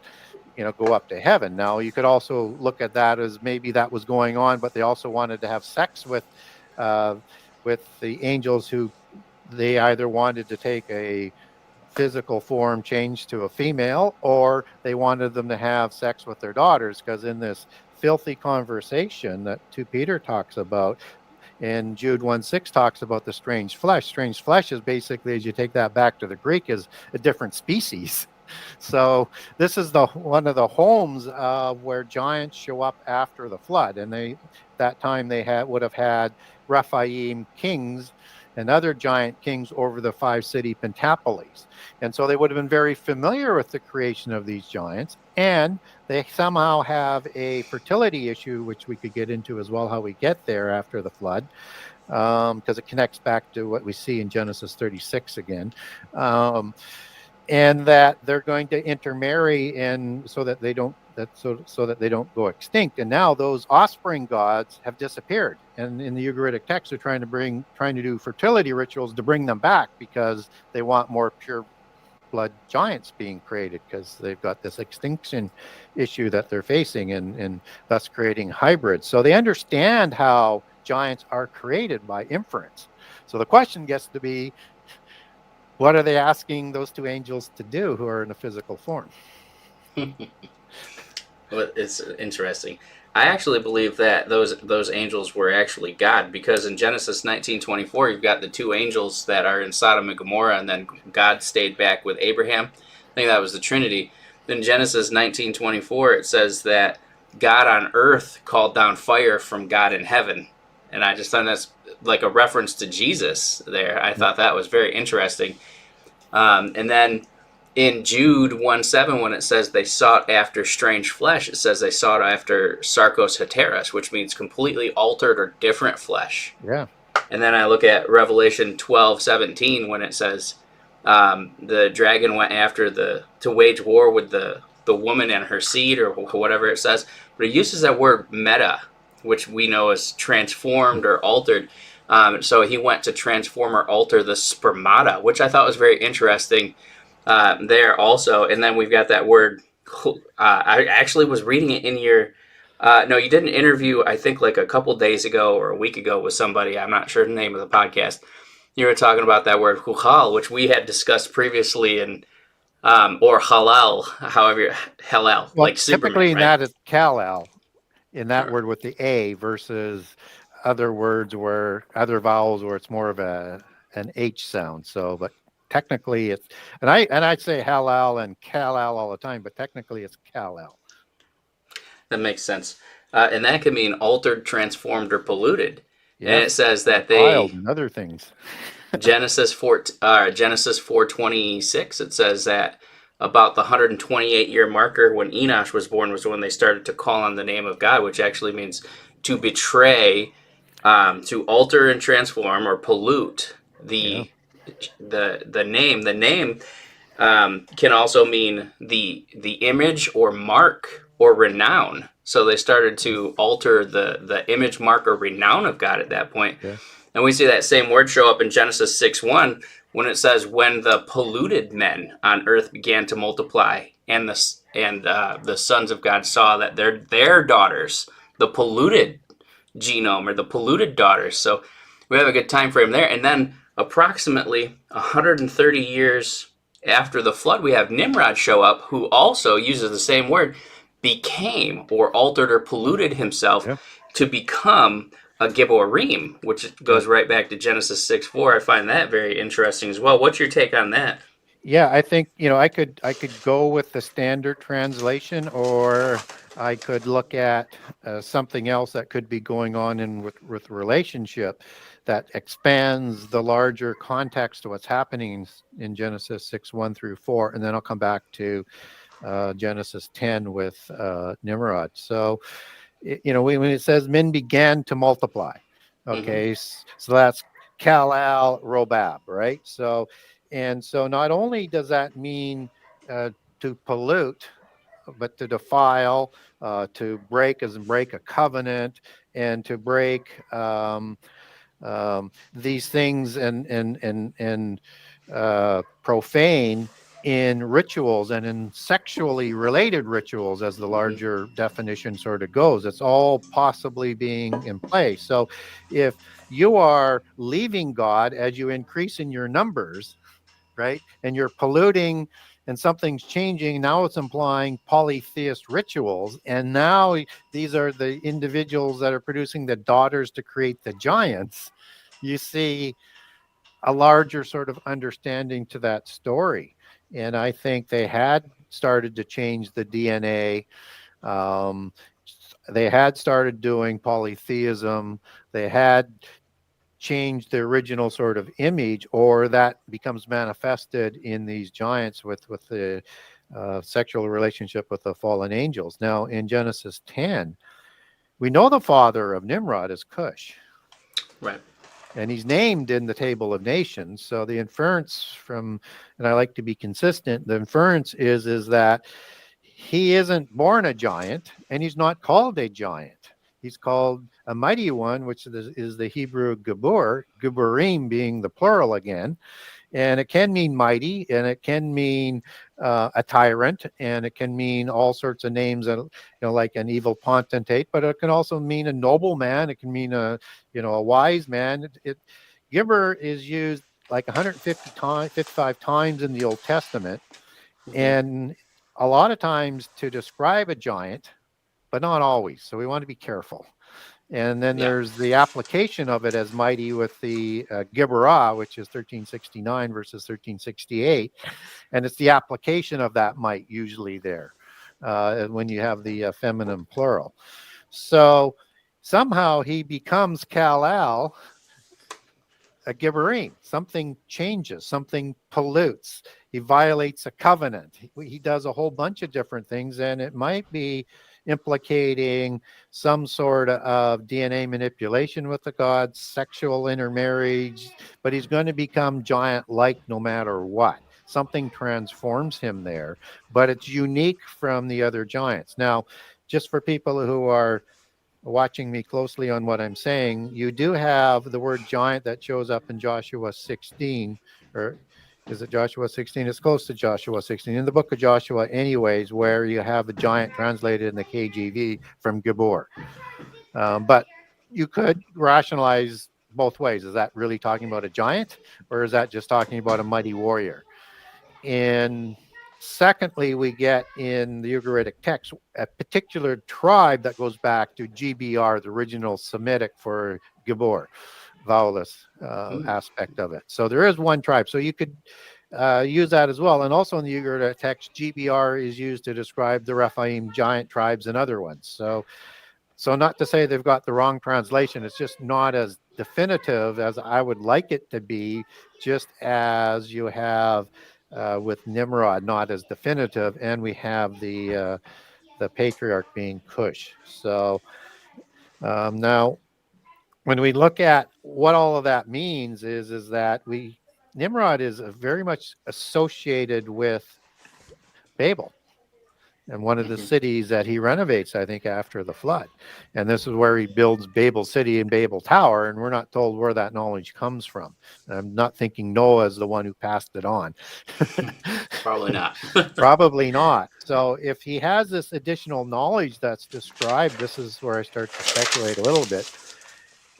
go up to heaven. Now, you could also look at that as maybe that was going on, but they also wanted to have sex with the angels who they either wanted to take a physical form changed to a female, or they wanted them to have sex with their daughters, because in this filthy conversation that 2 Peter talks about, and Jude 1:6 talks about the strange flesh. Strange flesh is basically, as you take that back to the Greek, is a different species. So this is one of the homes where giants show up after the flood, and that time they would have had Rephaim kings and other giant kings over the 5 city Pentapolis. And so they would have been very familiar with the creation of these giants, and they somehow have a fertility issue, which we could get into as well, how we get there after the flood, because it connects back to what we see in Genesis 36 again. And that they're going to intermarry so that they don't go extinct. And now those offspring gods have disappeared. And in the Ugaritic text, they're trying to do fertility rituals to bring them back, because they want more pure blood giants being created, because they've got this extinction issue that they're facing, and thus creating hybrids. So they understand how giants are created by inference. So the question gets to be, what are they asking those 2 angels to do who are in a physical form? Well, it's interesting. I actually believe that those angels were actually God, because in Genesis 19:24, you've got the 2 angels that are in Sodom and Gomorrah, and then God stayed back with Abraham. I think that was the Trinity. Then Genesis 19:24, it says that God on earth called down fire from God in heaven. And I just thought that's like a reference to Jesus there. I thought that was very interesting. And then in Jude 1:7, when it says they sought after strange flesh, it says they sought after sarkos heteros, which means completely altered or different flesh. Yeah. And then I look at Revelation 12:17, when it says the dragon went after to wage war with the woman and her seed, or whatever it says. But it uses that word meta, which we know is transformed or altered. So he went to transform or alter the spermata, which I thought was very interesting there also. And then we've got that word. I actually was reading it in your. No, you did an interview, I think, like a couple days ago or a week ago with somebody. I'm not sure the name of the podcast. You were talking about that word huchal, which we had discussed previously, and or halal, however, halal, Well, like Superman, typically right? that is Kal-El in that word with the A, versus other words where other vowels where it's more of an H sound. So, but technically it's, and I'd say halal and Kal-El all the time, but technically it's Kal-El. That makes sense. And that can mean altered, transformed, or polluted. Yes. And it says that and other things. Genesis 4:26, it says that about the 128-year marker when Enosh was born was when they started to call on the name of God, which actually means to betray, to alter and transform or pollute Yeah. The name. The name can also mean the image or mark or renown. So they started to alter the image, mark, or renown of God at that point. Yeah. And we see that same word show up in Genesis 6:1 when it says, "When the polluted men on earth began to multiply, and the sons of God saw that their daughters, the polluted genome or the polluted daughters." So we have a good time frame there. And then approximately 130 years after the flood, we have Nimrod show up, who also uses the same word, became or altered or polluted himself Yeah. to become a Gibborim, which Yeah. goes right back to Genesis 6:4. I find that very interesting as well. What's your take on that? Yeah, I think, I could go with the standard translation, or I could look at something else that could be going on with relationship that expands the larger context of what's happening in Genesis 6:1 through 4, and then I'll come back to Genesis 10 with Nimrod. So, when it says men began to multiply, Mm-hmm. okay, so that's Kal-Al Robab, right? So not only does that mean to pollute, but to defile, to break as in break a covenant, and to break these things and profane in rituals and in sexually related rituals, as the Mm-hmm. larger definition sort of goes. It's all possibly being in play. So if you are leaving God as you increase in your numbers, right, and you're polluting and something's changing, now it's implying polytheist rituals, and now these are the individuals that are producing the daughters to create the giants. You see a larger sort of understanding to that story. And I think they had started to change the DNA. um, they had started doing polytheism. They had change the original sort of image, or that becomes manifested in these giants with the sexual relationship with the fallen angels. Now, in Genesis 10, we know the father of Nimrod is Cush, Right. and he's named in the Table of Nations. So the inference from, and I like to be consistent, the inference is that he isn't born a giant, and he's not called a giant. He's called a mighty one, which is the Hebrew Gibor, Giborim being the plural again. And it can mean mighty, and it can mean a tyrant, and it can mean all sorts of names, like an evil potentate, but it can also mean a noble man. It can mean a wise man. Gibber is used like 150 times, 55 times in the Old Testament, Mm-hmm. and a lot of times to describe a giant, but not always. So we want to be careful. And then Yeah. there's the application of it as mighty with the Gibberah, which is 1369 versus 1368. And it's the application of that might usually there when you have the feminine plural. So somehow he becomes Kal-Al, a Gibberim. Something changes, something pollutes. He violates a covenant. He does a whole bunch of different things, and it might be implicating some sort of DNA manipulation with the gods, sexual intermarriage, but he's going to become giant like no matter what. Something transforms him there, but it's unique from the other giants. Now, just for people who are watching me closely on what I'm saying, you do have the word giant that shows up in Joshua 16, or is it Joshua 16? It's close to Joshua 16 in the book of Joshua, anyways, where you have a giant translated in the KJV from Gibor. But you could rationalize both ways. Is that really talking about a giant, or is that just talking about a mighty warrior? And secondly, we get in the Ugaritic text a particular tribe that goes back to GBR, the original Semitic for Gibor, vowelless Mm. aspect of it. So there is one tribe. So you could use that as well. And also in the Ugaritic text, GBR is used to describe the Rephaim giant tribes and other ones. So not to say they've got the wrong translation, it's just not as definitive as I would like it to be, just as you have with Nimrod, not as definitive, and we have the patriarch being Cush. So now when we look at what all of that means is that Nimrod is very much associated with Babel and one of the Hmm. cities that he renovates, I think, after the flood. And this is where he builds Babel City and Babel Tower, and we're not told where that knowledge comes from. And I'm not thinking Noah is the one who passed it on. Probably not. Probably not. So if he has this additional knowledge that's described, this is where I start to speculate a little bit.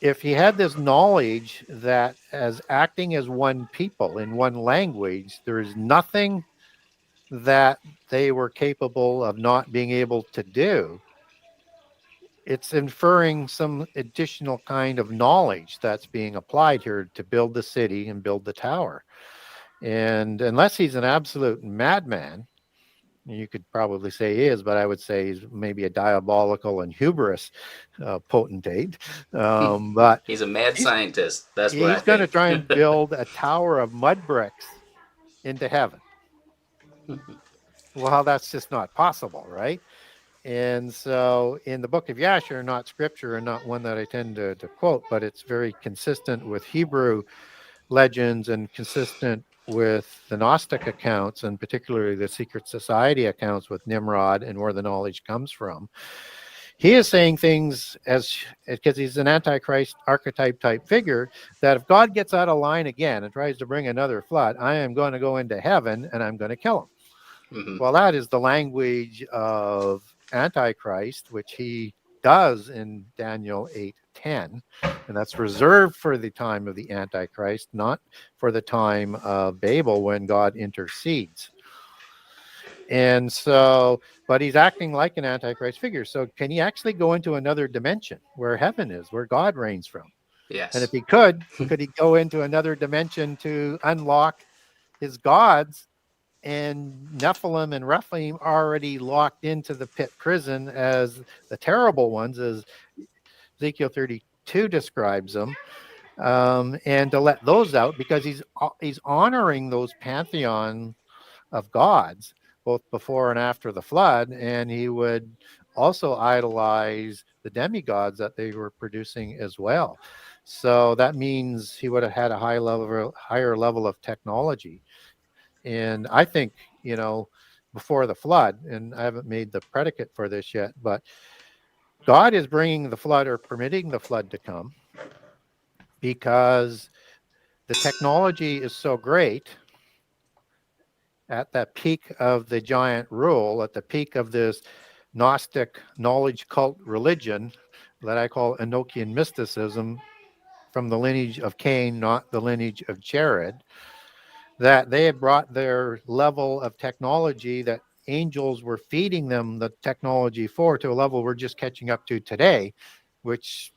If he had this knowledge that as acting as one people in one language, there is nothing that they were capable of not being able to do, it's inferring some additional kind of knowledge that's being applied here to build the city and build the tower. And unless he's an absolute madman, you could probably say he is, but I would say he's maybe a diabolical and hubris potentate. But He's a mad he's, scientist. That's what I he's going to think. try and build a tower of mud bricks into heaven. Well, that's just not possible, right? And so in the book of Yasher, not scripture and not one that I tend to quote, but it's very consistent with Hebrew legends and consistent with the Gnostic accounts, and particularly the secret society accounts with Nimrod and where the knowledge comes from. He is saying things as because he's an antichrist archetype type figure, that if God gets out of line again and tries to bring another flood, I am going to go into heaven and I'm going to kill him. Hmm. Well, that is the language of Antichrist, which he does in Daniel 8:10, and that's reserved for the time of the Antichrist, not for the time of Babel when God intercedes. And so, but he's acting like an Antichrist figure. So, can he actually go into another dimension where heaven is, where God reigns from? And if Yes. he could he go into another dimension to unlock his gods? And Nephilim and Rephaim already locked into the pit prison as the terrible ones, as Ezekiel 32 describes them, and to let those out because he's honoring those pantheon of gods both before and after the flood, and he would also idolize the demigods that they were producing as well. So that means he would have had a higher level of technology. And I think, before the flood, and I haven't made the predicate for this yet, but God is bringing the flood or permitting the flood to come because the technology is so great at that peak of the giant rule, at the peak of this Gnostic knowledge cult religion that I call Enochian mysticism from the lineage of Cain, not the lineage of Jared, that they had brought their level of technology that angels were feeding them the technology for to a level we're just catching up to today, which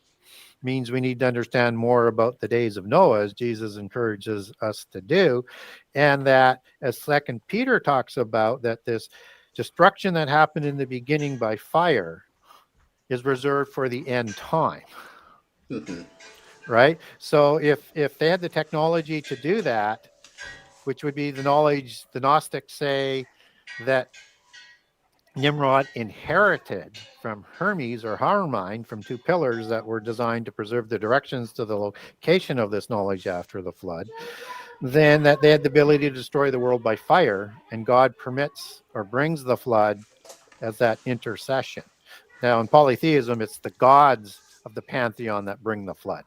means we need to understand more about the days of Noah, as Jesus encourages us to do. And that, as Second Peter talks about, that this destruction that happened in the beginning by fire is reserved for the end time. Hmm. Right? So if they had the technology to do that, which would be the knowledge the Gnostics say that Nimrod inherited from Hermes or Harmine, from two pillars that were designed to preserve the directions to the location of this knowledge after the flood, then that they had the ability to destroy the world by fire, and God permits or brings the flood as that intercession. Now, in polytheism, it's the gods of the pantheon that bring the flood.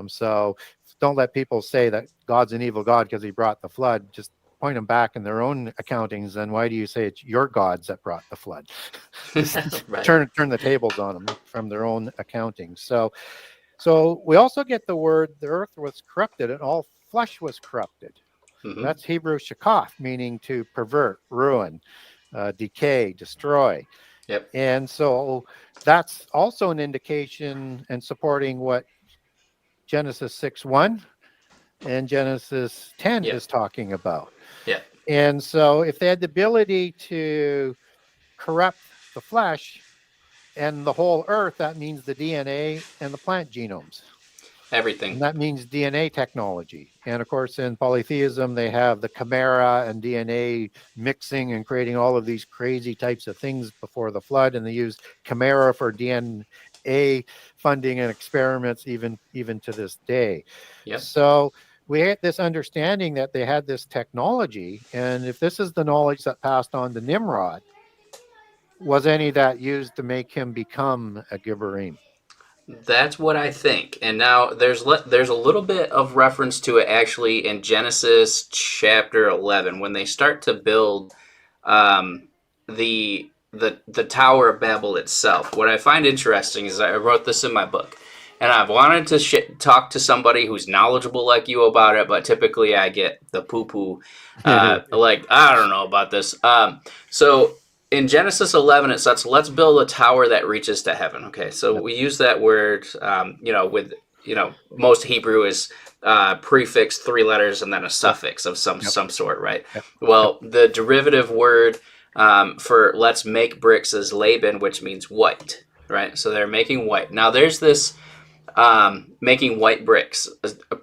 So don't let people say that God's an evil God because he brought the flood. Just point them back in their own accountings. And why do you say it's your gods that brought the flood? Just Right. turn the tables on them from their own accounting. So we also get the word the earth was corrupted and all flesh was corrupted. Hmm. That's Hebrew shakaf, meaning to pervert, ruin, decay, destroy. Yep. And so that's also an indication and supporting what Genesis 6:1 and Genesis 10 Yep. is talking about. Yep. And so if they had the ability to corrupt the flesh and the whole earth, that means the DNA and the plant genomes. Everything. And that means DNA technology. And of course, in polytheism, they have the chimera and DNA mixing and creating all of these crazy types of things before the flood. And they use chimera for DNA A funding and experiments even to this day. Yep. So we had this understanding that they had this technology, and if this is the knowledge that passed on to Nimrod, was any of that used to make him become a Gibborim? That's what I think. And now there's a little bit of reference to it actually in Genesis chapter 11 when they start to build um, the Tower of Babel itself. What I find interesting is I wrote this in my book, and I've wanted to talk to somebody who's knowledgeable like you about it, but typically I get the poo poo, like I don't know about this. So in Genesis 11, it says, "Let's build a tower that reaches to heaven." Okay, so Yep. we use that word, with most Hebrew is prefix 3 letters and then a suffix of some sort, right? Yep. Well, the derivative word for "let's make bricks" is Laban, which means white, right? So they're making white. Now there's this making white bricks,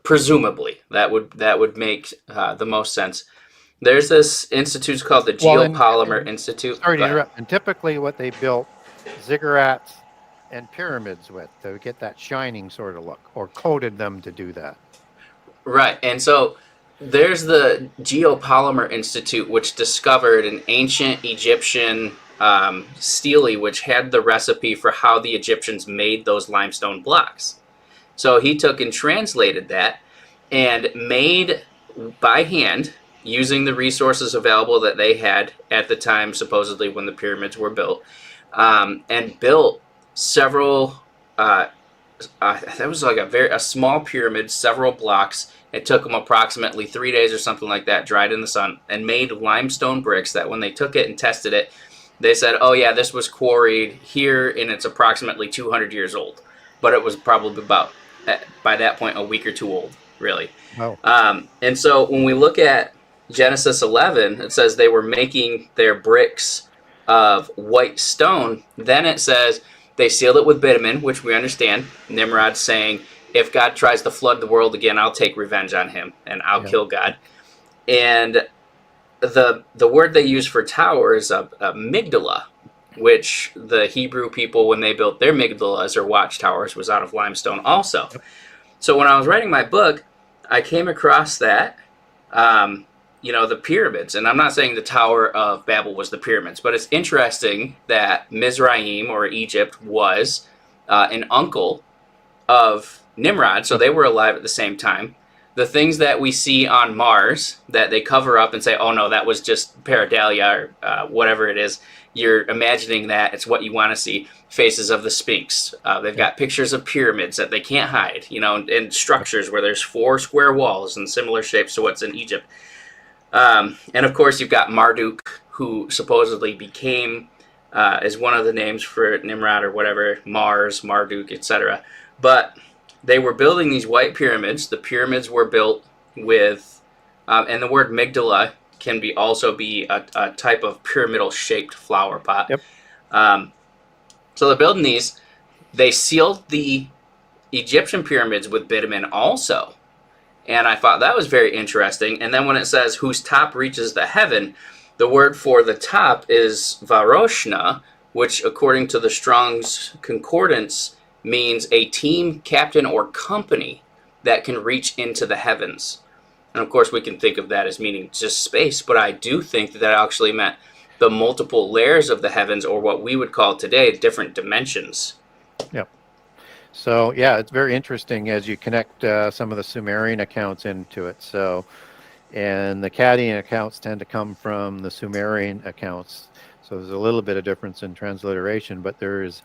presumably that would make the most sense. There's this institute called the Geopolymer Institute. Sorry to Go ahead. interrupt. And typically what they built ziggurats and pyramids with to get that shining sort of look, or coated them to do that. Right. And so there's the Geopolymer Institute, which discovered an ancient Egyptian stele, which had the recipe for how the Egyptians made those limestone blocks. So he took and translated that and made by hand, using the resources available that they had at the time, supposedly when the pyramids were built, and built several. That was like a small pyramid, several blocks. It took them approximately 3 days or something like that, dried in the sun, and made limestone bricks that when they took it and tested it, they said, "Oh yeah, this was quarried here, and it's approximately 200 years old." But it was probably about, by that point, a week or two old, really. Oh. And so when we look at Genesis 11, it says they were making their bricks of white stone. Then it says they sealed it with bitumen, which we understand. Nimrod saying, "If God tries to flood the world again, I'll take revenge on him and I'll kill God." And the word they use for tower is a migdala, which the Hebrew people, when they built their migdalas or watchtowers, was out of limestone also. Yep. So when I was writing my book, I came across that, the pyramids. And I'm not saying the Tower of Babel was the pyramids, but it's interesting that Mizraim, or Egypt, was an uncle of Nimrod, so they were alive at the same time. The things that we see on Mars that they cover up and say, "Oh no, that was just pareidolia," or whatever it is, you're imagining that it's what you want to see. Faces of the Sphinx. They've got pictures of pyramids that they can't hide, and structures where there's 4 square walls and similar shapes to what's in Egypt. And of course, you've got Marduk, who supposedly became, is one of the names for Nimrod or whatever, Mars, Marduk, etc. But they were building these white pyramids. The pyramids were built with, and the word migdala can also be a type of pyramidal shaped flower pot. Yep. So they're building these. They sealed the Egyptian pyramids with bitumen also. And I thought that was very interesting. And then when it says whose top reaches the heaven, the word for the top is varoshna, which according to the Strong's Concordance means a team, captain, or company that can reach into the heavens. And of course we can think of that as meaning just space, but I do think that actually meant the multiple layers of the heavens, or what we would call today different dimensions. Yep. So yeah, it's very interesting as you connect some of the Sumerian accounts into it. So, and the Akkadian accounts tend to come from the Sumerian accounts. So there's a little bit of difference in transliteration, but there is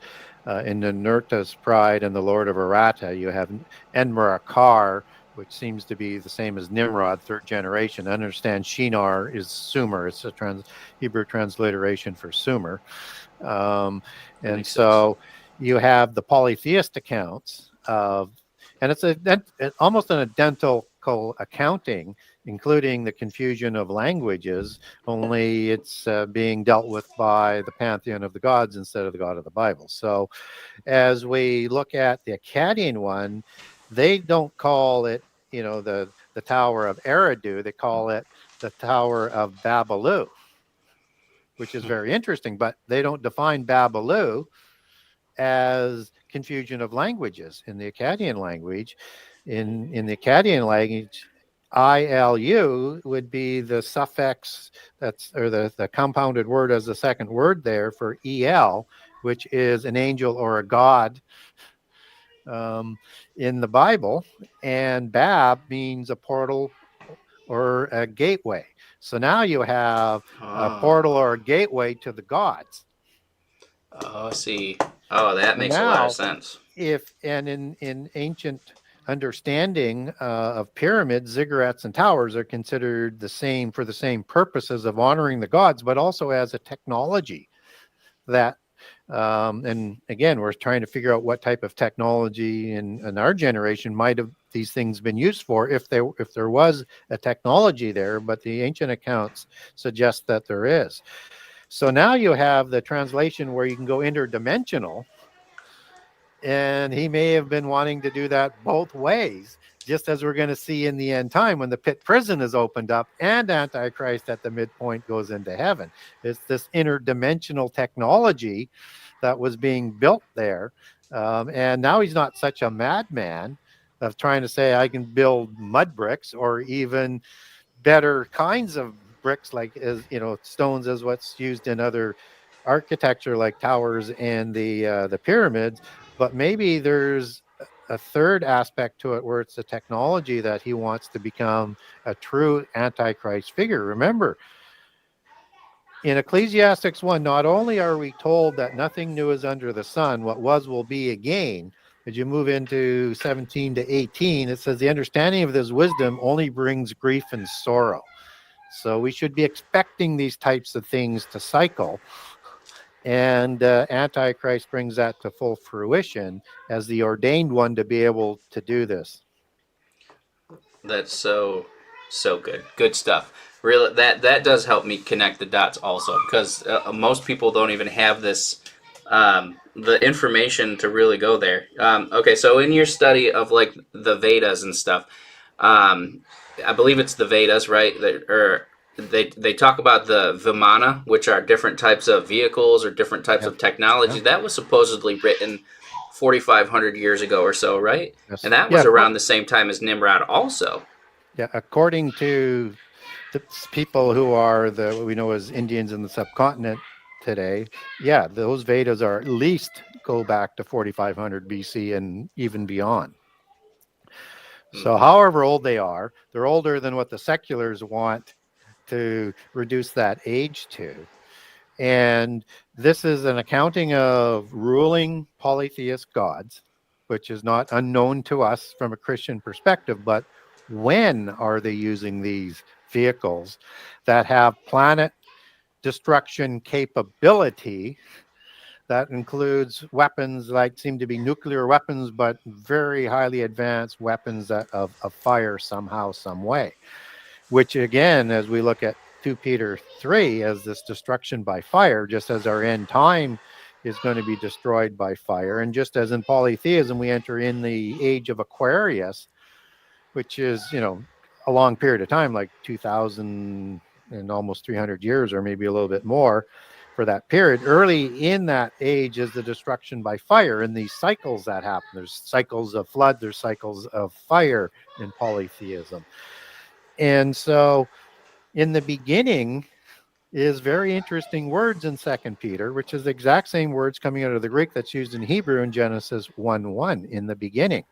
in the Nurta's Pride and the Lord of Arata, you have Enmerakar, which seems to be the same as Nimrod, 3rd generation. I understand Shinar is Sumer. It's a Hebrew transliteration for Sumer. And so you have the polytheist accounts of, and it's almost an identical accounting, including the confusion of languages, only it's being dealt with by the pantheon of the gods instead of the God of the Bible. So as we look at the Akkadian one, they don't call it, the Tower of Eridu. They call it the Tower of Babalu, which is very interesting, but they don't define Babalu as confusion of languages in the Akkadian language. In the Akkadian language, ILU would be the suffix or the compounded word as the second word there for EL, which is an angel or a god in the Bible, and Bab means a portal or a gateway. So now you have a portal or a gateway to the gods. Oh, see. Oh, that makes a lot of sense. In ancient understanding of pyramids, ziggurats, and towers are considered the same for the same purposes of honoring the gods, but also as a technology that and again, we're trying to figure out what type of technology in our generation might have these things been used for if there was a technology there, but the ancient accounts suggest that there is. So now you have the translation where you can go interdimensional, and he may have been wanting to do that both ways, just as we're going to see in the end time when the pit prison is opened up and Antichrist at the midpoint goes into heaven. It's this interdimensional technology that was being built there. And now he's not such a madman of trying to say, I can build mud bricks or even better kinds of bricks, like stones as what's used in other architecture like towers and the pyramids. But maybe there's a third aspect to it where it's the technology that he wants to become a true Antichrist figure. Remember, in Ecclesiastes 1, not only are we told that nothing new is under the sun, what was will be again. As you move into 17 to 18, it says the understanding of this wisdom only brings grief and sorrow. So we should be expecting these types of things to cycle. And Antichrist brings that to full fruition as the ordained one to be able to do this. That's so good. Good stuff. Really, that does help me connect the dots also, because most people don't even have this the information to really go there. Okay, so in your study of like the Vedas and stuff, I believe it's the Vedas, right? They talk about the Vimana, which are different types of vehicles or different types of technology. That was supposedly written 4,500 years ago or so, right? Yes. And that was around the same time as Nimrod also. Yeah, according to the people who are what we know as Indians in the subcontinent today, yeah, those Vedas are at least go back to 4,500 BC and even beyond. So however old they are, they're older than what the seculars want to reduce that age to. And this is an accounting of ruling polytheist gods, which is not unknown to us from a Christian perspective, but when are they using these vehicles that have planet destruction capability? That includes weapons like seem to be nuclear weapons, but very highly advanced weapons of fire somehow, some way. Which again, as we look at 2 Peter 3 as this destruction by fire, just as our end time is going to be destroyed by fire. And just as in polytheism, we enter in the age of Aquarius, which is, a long period of time, like 2,000 and almost 300 years, or maybe a little bit more for that period. Early in that age is the destruction by fire and these cycles that happen. There's cycles of flood, there's cycles of fire in polytheism. And so in the beginning is very interesting words in 2 Peter, which is the exact same words coming out of the Greek that's used in Hebrew in Genesis 1:1, in the beginning.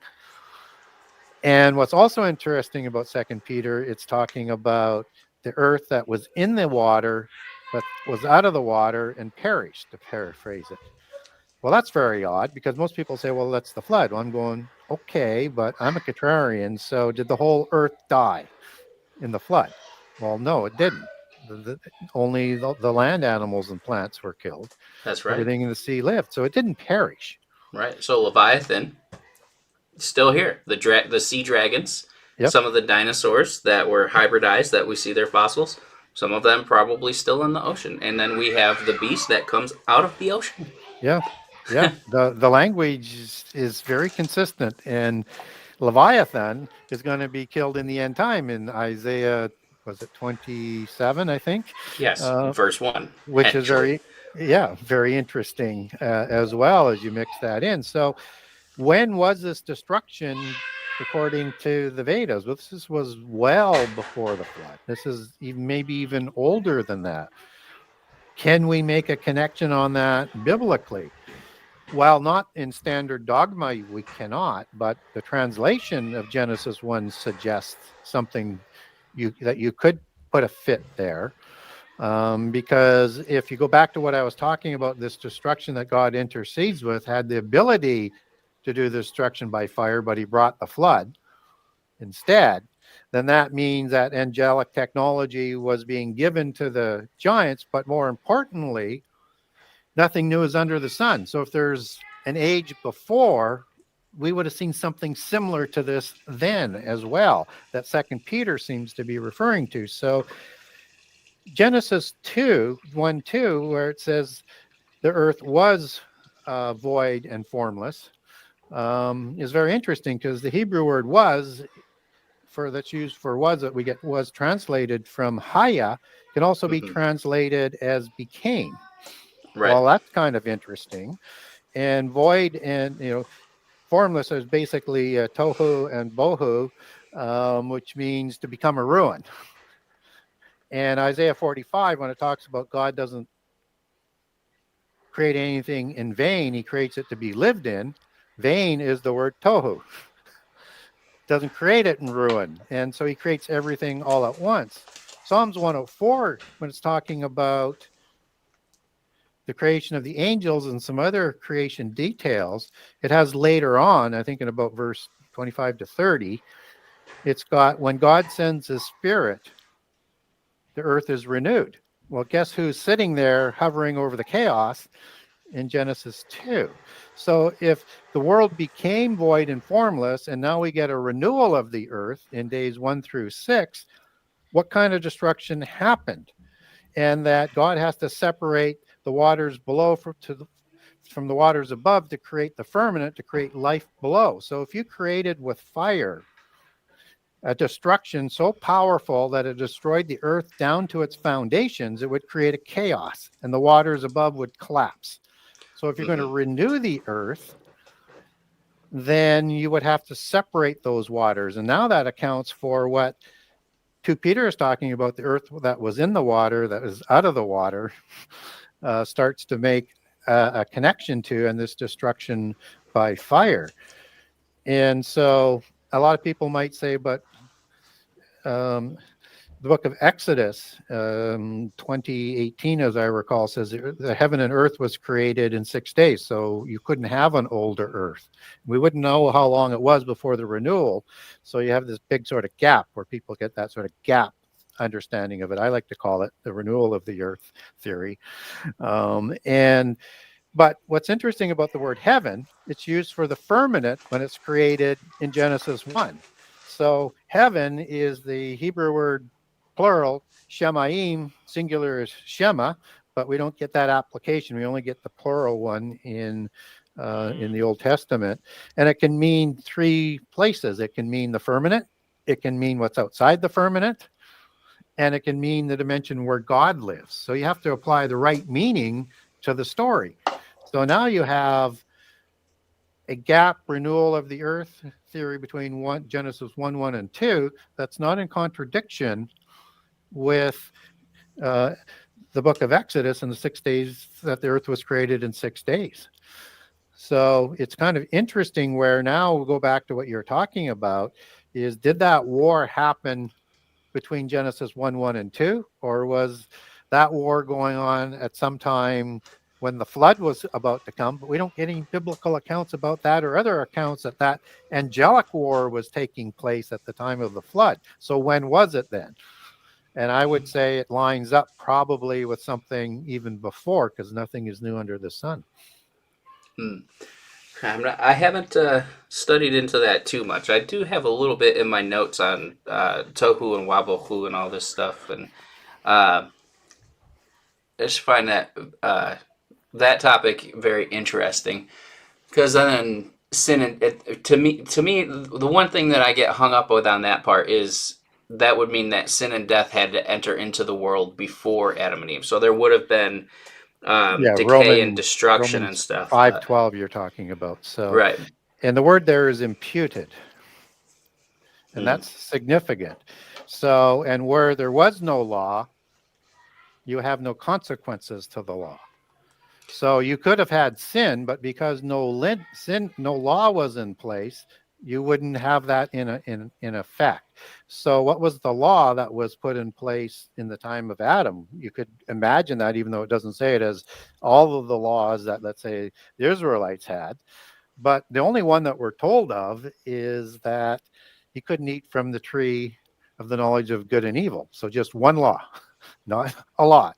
And what's also interesting about 2 Peter, it's talking about the earth that was in the water, but was out of the water and perished, to paraphrase it. Well, that's very odd, because most people say, well, that's the flood. Well, I'm going, okay, but I'm a contrarian. So did the whole earth die in the flood? Well, no, it didn't. Only the land animals and plants were killed. That's right. Everything in the sea lived, so it didn't perish. Right. So Leviathan, still here. The sea dragons, some of the dinosaurs that were hybridized that we see their fossils, some of them probably still in the ocean. And then we have the beast that comes out of the ocean. Yeah. The language is very consistent, and Leviathan is going to be killed in the end time in Isaiah, was it 27, I think? Yes, verse 1. Which is very, Yeah, very interesting as well as you mix that in. So when was this destruction according to the Vedas? Well, this was well before the flood. This is maybe even older than that. Can we make a connection on that biblically? While not in standard dogma, we cannot, but the translation of Genesis 1 suggests something that you could put a fit there. Because if you go back to what I was talking about, this destruction that God intercedes with had the ability to do the destruction by fire, but he brought the flood instead, then that means that angelic technology was being given to the giants, but more importantly, nothing new is under the sun. So if there's an age before, we would have seen something similar to this then as well, that Second Peter seems to be referring to. So Genesis 2, where it says the earth was void and formless, is very interesting because the Hebrew word was that's used for was that we get was translated from haya can also be Hmm. translated as became. Right. Well, that's kind of interesting. And void and formless is basically tohu and bohu, which means to become a ruin. And Isaiah 45, when it talks about God doesn't create anything in vain, he creates it to be lived in. Vain is the word tohu. Doesn't create it in ruin. And so he creates everything all at once. Psalms 104, when it's talking about the creation of the angels and some other creation details, it has later on, I think in about verse 25 to 30, it's got when God sends his spirit, the earth is renewed. Well, guess who's sitting there hovering over the chaos in Genesis 2? So if the world became void and formless, and now we get a renewal of the earth in days 1 through 6, what kind of destruction happened? And that God has to separate the waters below from the waters above to create the firmament, to create life below. So if you created with fire a destruction so powerful that it destroyed the earth down to its foundations, it would create a chaos and the waters above would collapse. So if you're going to Hmm. renew the earth, then you would have to separate those waters. And now that accounts for what 2 Peter is talking about, the earth that was in the water, that is out of the water, starts to make a connection to, and this destruction by fire. And so a lot of people might say, but the book of Exodus 2018, as I recall, says the heaven and earth was created in 6 days. So you couldn't have an older earth. We wouldn't know how long it was before the renewal. So you have this big sort of gap where people get that sort of gap understanding of it. I like to call it the renewal of the earth theory. But what's interesting about the word heaven, it's used for the firmament when it's created in Genesis 1. So heaven is the Hebrew word plural, Shemaim, singular is Shema, but we don't get that application. We only get the plural one in the Old Testament. And it can mean 3 places. It can mean the firmament, it can mean what's outside the firmament, and it can mean the dimension where God lives. So you have to apply the right meaning to the story. So now you have a gap renewal of the earth theory between Genesis 1, and 2 that's not in contradiction with the book of Exodus and the 6 days that the earth was created in 6 days. So it's kind of interesting where now we'll go back to what you're talking about is, did that war happen between Genesis 1 and 2, or was that war going on at some time when the flood was about to come? But we don't get any biblical accounts about that or other accounts that that angelic war was taking place at the time of the flood. So when was it then? And I would say it lines up probably with something even before, because nothing is new under the sun. Hmm. I haven't studied into that too much. I do have a little bit in my notes on tohu and wabohu and all this stuff, and I just find that topic very interesting because then sin and to me the one thing that I get hung up with on that part is that would mean that sin and death had to enter into the world before Adam and Eve. So there would have been Yeah, decay and destruction and Romans stuff. 5:12 you're talking about. So, Right. and the word there is imputed, and Hmm. that's significant. So, and where there was no law, you have no consequences to the law. So you could have had sin, but because no law was in place, you wouldn't have that in effect. So what was the law that was put in place in the time of Adam? You could imagine that, even though it doesn't say it, as all of the laws that, let's say, the Israelites had. But the only one that we're told of is that he couldn't eat from the tree of the knowledge of good and evil. So just one law, not a lot,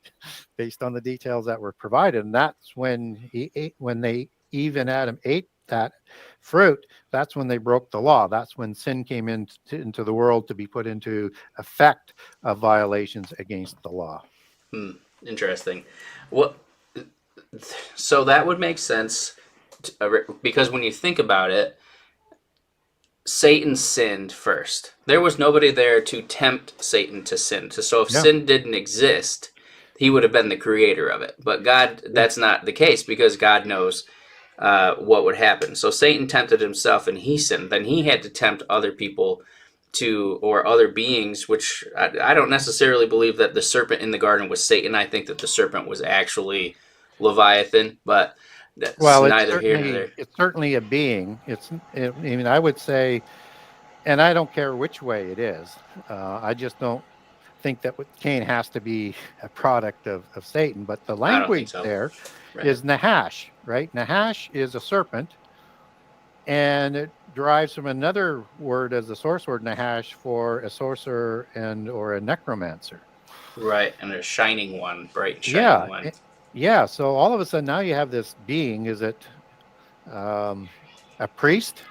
based on the details that were provided. And that's when Eve and Adam ate that fruit. That's when they broke the law. That's when sin came into the world to be put into effect of violations against the law. Hmm. Interesting. What? So that would make sense because when you think about it, Satan sinned first. There was nobody there to tempt Satan to sin. So if Yeah. sin didn't exist, he would have been the creator of it. But God, that's not the case because God knows what would happen. So Satan tempted himself and he sinned. Then he had to tempt other people or other beings, which I don't necessarily believe that the serpent in the garden was Satan. I think that the serpent was actually Leviathan, but that's Well, neither here nor there. it's certainly a being. I mean, I would say, and I don't care which way it is. I just don't think that what Cain has to be a product of Satan. But the I don't think language so. there Right. is Nahash, right? Nahash is a serpent, and it derives from another word as the source word Nahash for a sorcerer or a necromancer. Right, and a shining one, bright shining Yeah, one. yeah. So all of a sudden now you have this being. Is it a priest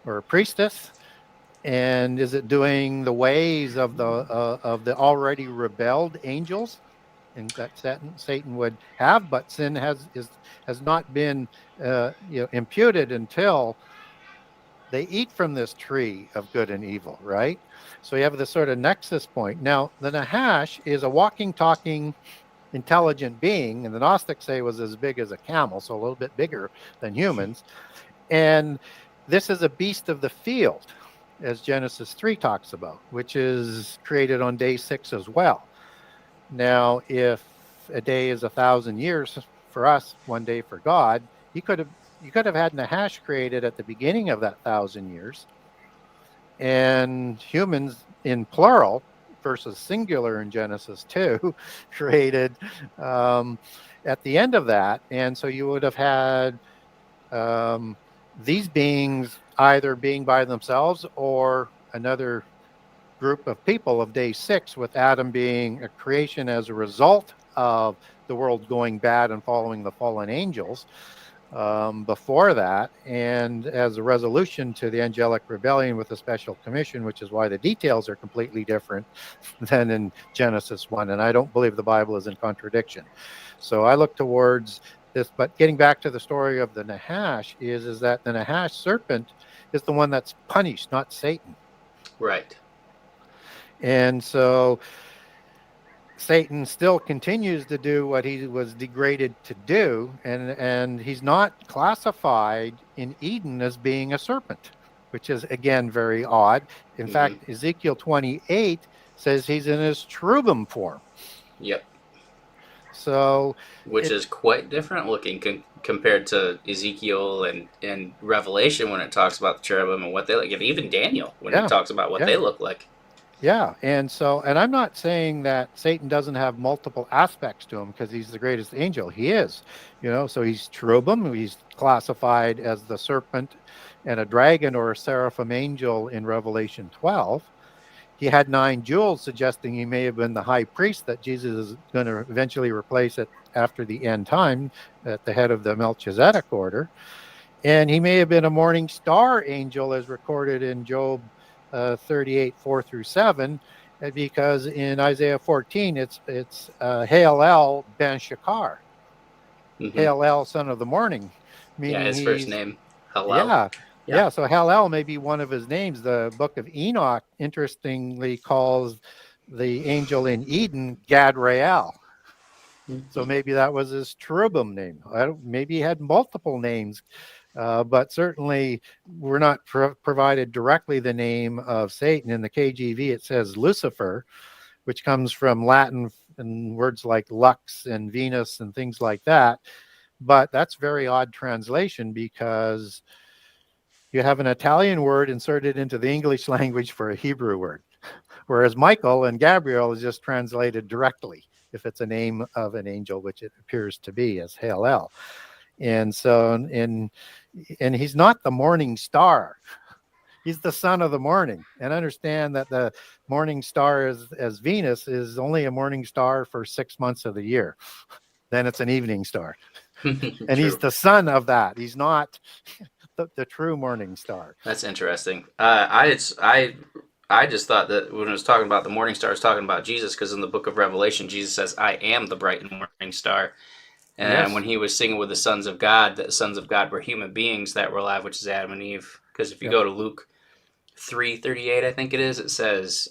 or a priestess? And is it doing the ways of the already rebelled angels, and that Satan would have? But sin has not been imputed until they eat from this tree of good and evil, right? So you have this sort of nexus point. Now, the Nahash is a walking, talking, intelligent being, and the Gnostics say was as big as a camel, so a little bit bigger than humans. And this is a beast of the field, as Genesis 3 talks about, which is created on day 6 as well. Now, if a day is 1,000 years for us, one day for God, you could have had Nahash created at the beginning of that 1,000 years, and humans in plural versus singular in Genesis 2 created at the end of that. And so you would have had um, these beings either being by themselves or another group of people of day 6, with Adam being a creation as a result of the world going bad and following the fallen angels before that, and as a resolution to the angelic rebellion with a special commission, which is why the details are completely different than in Genesis 1. And I don't believe the Bible is in contradiction. So I look towards this. But getting back to the story of the Nahash is that the Nahash serpent is the one that's punished, not Satan. Right. And so Satan still continues to do what he was degraded to do, and he's not classified in Eden as being a serpent, which is again very odd. In fact, Ezekiel 28 says he's in his cherubim form. Yep. So Which is quite different looking compared to Ezekiel and Revelation when it talks about the cherubim and what they like, and even Daniel when he talks about what they look like. Yeah. And I'm not saying that Satan doesn't have multiple aspects to him, because he's the greatest angel. He is, so he's cherubim. He's classified as the serpent and a dragon or a seraphim angel in Revelation 12. He had 9 jewels, suggesting he may have been the high priest that Jesus is going to eventually replace after the end time at the head of the Melchizedek order. And he may have been a morning star angel, as recorded in Job 38, 4-7, because in Isaiah 14, it's Halel ben Shakar, Halel, son of the morning, Yeah, meaning his first he's, name, Hallel. yeah, yeah. So Halel may be one of his names. The book of Enoch, interestingly, calls the angel in Eden Gadrael. So maybe that was his cherubim name. Maybe he had multiple names, but certainly we're not provided directly the name of Satan. In the KJV, it says Lucifer, which comes from Latin and words like Lux and Venus and things like that. But that's very odd translation because you have an Italian word inserted into the English language for a Hebrew word, whereas Michael and Gabriel is just translated directly if it's a name of an angel, which it appears to be as Hallel. And so, and he's not the morning star. He's the son of the morning. And understand that the morning star as Venus is only a morning star for 6 months of the year. Then it's an evening star. And he's the son of that. He's not the true morning star. That's interesting. I just thought that when it was talking about the morning star, I was talking about Jesus, because in the book of Revelation, Jesus says, "I am the bright and morning star." And Yes. when he was singing with the sons of God, the sons of God were human beings that were alive, which is Adam and Eve. Because if you go to Luke 3:38, I think it is, it says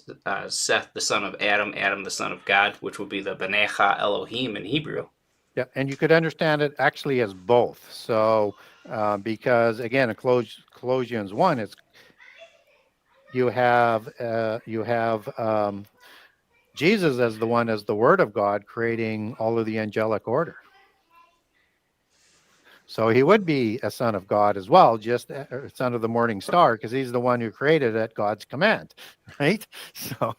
Seth, the son of Adam, Adam, the son of God, which would be the Benecha Elohim in Hebrew. Yeah, and you could understand it actually as both. So, because again, in Colossians 1, it's you have Jesus as the one, as the Word of God, creating all of the angelic order. So he would be a son of God as well, just a son of the morning star, because he's the one who created at God's command, right? So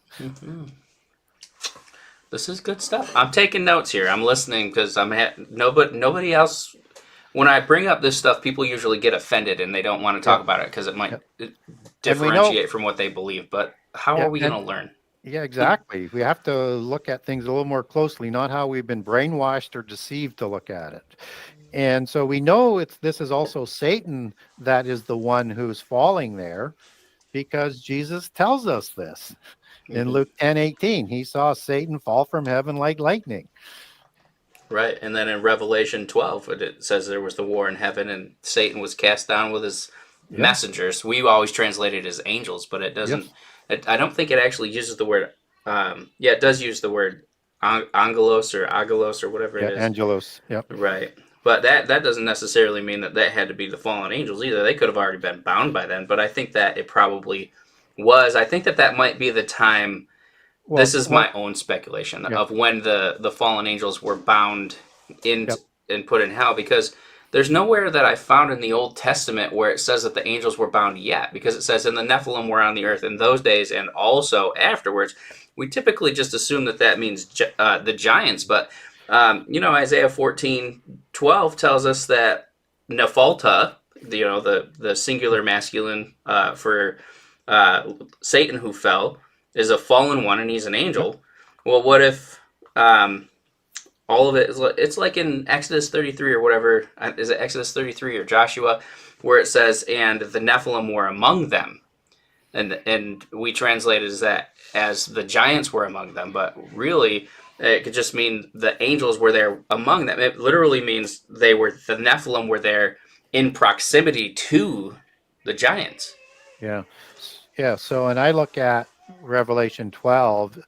this is good stuff. I'm taking notes here. I'm listening because nobody else. When I bring up this stuff, people usually get offended and they don't want to talk about it because it might differentiate from what they believe. But how are we going to learn? Yeah, exactly. We have to look at things a little more closely, not how we've been brainwashed or deceived to look at it. And so we know this is also Satan that is the one who's falling there, because Jesus tells us this in Luke 10:18. He saw Satan fall from heaven like lightning. Right. And then in Revelation 12, it says there was the war in heaven and Satan was cast down with his messengers. We always translate it as angels, but it doesn't. I don't think it actually uses the word. It does use the word angelos or whatever it is. Angelos. Yep. Right. But that doesn't necessarily mean that had to be the fallen angels either. They could have already been bound by then. But I think that it probably was. I think that might be the time. This is my own speculation of when the fallen angels were bound and put in hell, because there's nowhere that I found in the Old Testament where it says that the angels were bound yet, because it says, "And the Nephilim were on the earth in those days and also afterwards." We typically just assume that means the giants, but Isaiah 14:12 tells us that Nephalta, the singular masculine for Satan who fell, is a fallen one and he's an angel. Well, what if all of it it's like in Exodus 33 or whatever, is it Exodus 33 or Joshua, where it says, "And the Nephilim were among them," and we translate it as the giants were among them, but really it could just mean the angels were there among them. It literally means the Nephilim were there in proximity to the giants. Yeah. So, and I look at Revelation 12,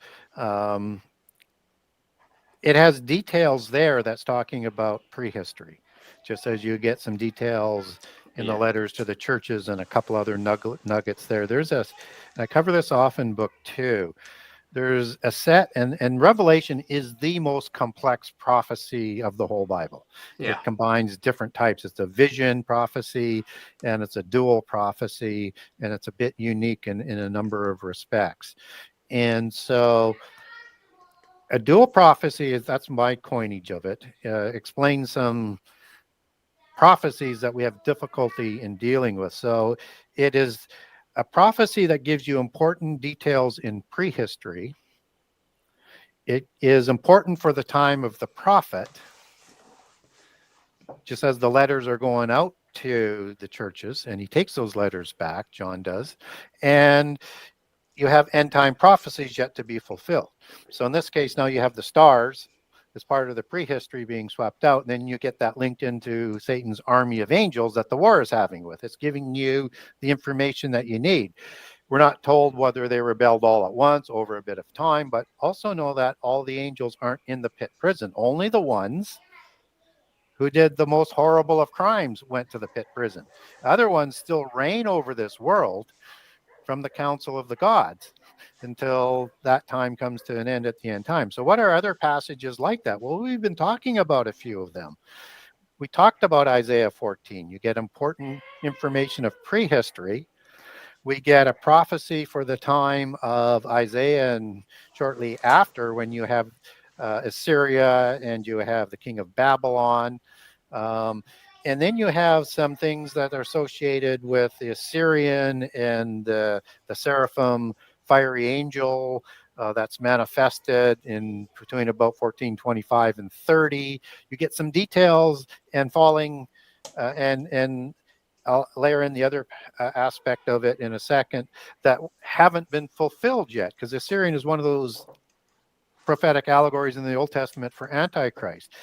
it has details there that's talking about prehistory, just as you get some details in the letters to the churches and a couple other nuggets there. I cover this off in book 2. There's a set, and Revelation is the most complex prophecy of the whole Bible. It combines different types. It's a vision prophecy, and it's a dual prophecy, and it's a bit unique in a number of respects. And so a dual prophecy that's my coinage of it, explains some prophecies that we have difficulty in dealing with. So it is a prophecy that gives you important details in prehistory. It is important for the time of the prophet, just as the letters are going out to the churches, and he takes those letters back, John does, and you have end time prophecies yet to be fulfilled. So in this case, now you have the stars as part of the prehistory being swept out, and then you get that linked into Satan's army of angels that the war is having with. It's giving you the information that you need. We're not told whether they rebelled all at once over a bit of time, but also know that all the angels aren't in the pit prison. Only the ones who did the most horrible of crimes went to the pit prison. Other ones still reign over this world from the council of the gods until that time comes to an end at the end time. So what are other passages like that? Well, we've been talking about a few of them. We talked about Isaiah 14. You get important information of prehistory. We get a prophecy for the time of Isaiah and shortly after, when you have Assyria and you have the king of Babylon. And then you have some things that are associated with the Assyrian and the seraphim fiery angel that's manifested in between about 1425 and 30. You get some details and falling and I'll layer in the other aspect of it in a second that haven't been fulfilled yet, because Assyrian is one of those prophetic allegories in the Old Testament for Antichrist.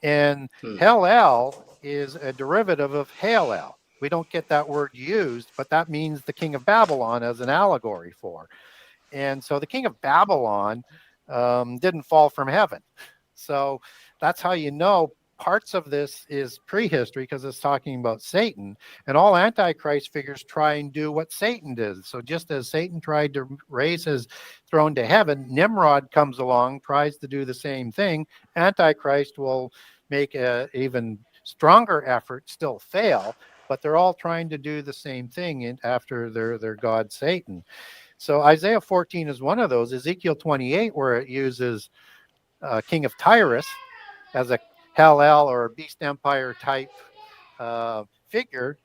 And Hel-El is a derivative of Hail-El. We don't get that word used, but that means the king of Babylon as an allegory for. And so the king of Babylon didn't fall from heaven. So that's how you know parts of this is prehistory, because it's talking about Satan, and all Antichrist figures try and do what Satan did. So just as Satan tried to raise his throne to heaven, Nimrod comes along, tries to do the same thing. Antichrist will make an even stronger effort, still fail, but they're all trying to do the same thing after their god Satan. So Isaiah 14 is one of those. Ezekiel 28, where it uses king of Tyrus as a Hel-El or a beast empire type figure.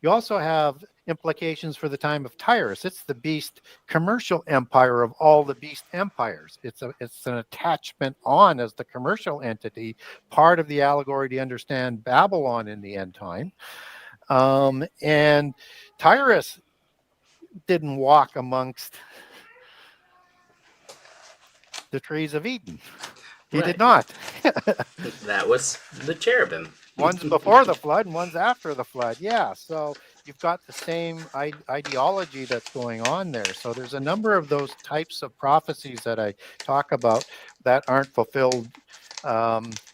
You also have implications for the time of Tyrus. It's the beast commercial empire of all the beast empires. It's an attachment on as the commercial entity, part of the allegory to understand Babylon in the end time. And Tyrus didn't walk amongst the trees of Eden. He did not. That was the cherubim. One's before the flood and one's after the flood. Yeah. So you've got the same ideology that's going on there. So there's a number of those types of prophecies that I talk about that aren't fulfilled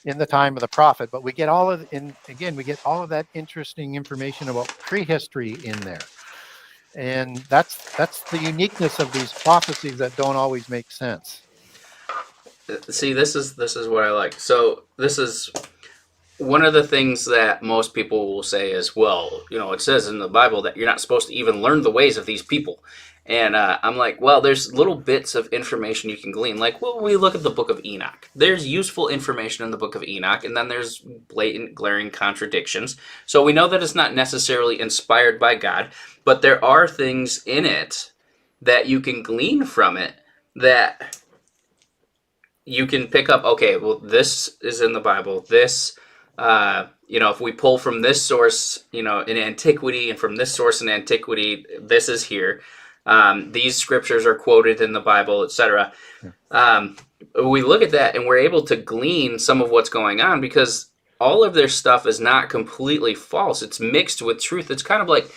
in the time of the prophet. But we get all of that interesting information about prehistory in there. And that's the uniqueness of these prophecies that don't always make sense. See, this is what I like. So this is one of the things that most people will say is, well, it says in the Bible that you're not supposed to even learn the ways of these people. And I'm like, well, there's little bits of information you can glean. Like, well, we look at the book of Enoch. There's useful information in the book of Enoch, and then there's blatant, glaring contradictions. So we know that it's not necessarily inspired by God, but there are things in it that you can glean from it that you can pick up. Okay, well, this is in the Bible. This, if we pull from this source, in antiquity, and from this source in antiquity, this is here. These scriptures are quoted in the Bible, etc. We look at that and we're able to glean some of what's going on, because all of their stuff is not completely false. It's mixed with truth. It's kind of like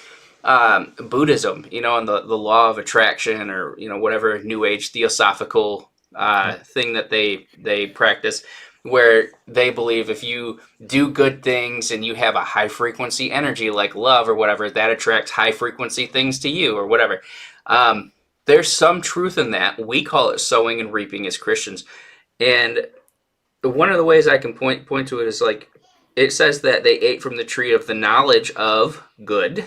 Buddhism, and the law of attraction, or whatever New Age theosophical thing that they practice, where they believe if you do good things and you have a high frequency energy like love or whatever, that attracts high frequency things to you or whatever. There's some truth in that. We call it sowing and reaping as Christians. And one of the ways I can point to it is, like, it says that they ate from the tree of the knowledge of good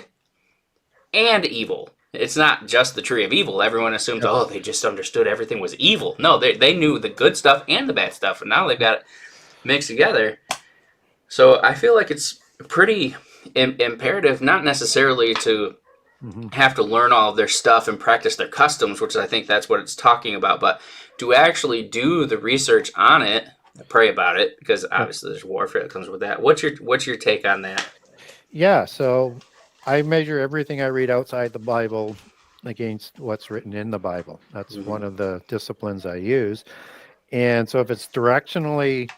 and evil. It's not just the tree of evil. Everyone assumes, they just understood everything was evil. No, they knew the good stuff and the bad stuff, and now they've got it mixed together. So I feel like it's pretty imperative, not necessarily to have to learn all of their stuff and practice their customs, which I think that's what it's talking about, but to actually do the research on it, pray about it, because obviously there's warfare that comes with that. What's your take on that? Yeah, so I measure everything I read outside the Bible against what's written in the Bible. That's one of the disciplines I use. And so if it's directionally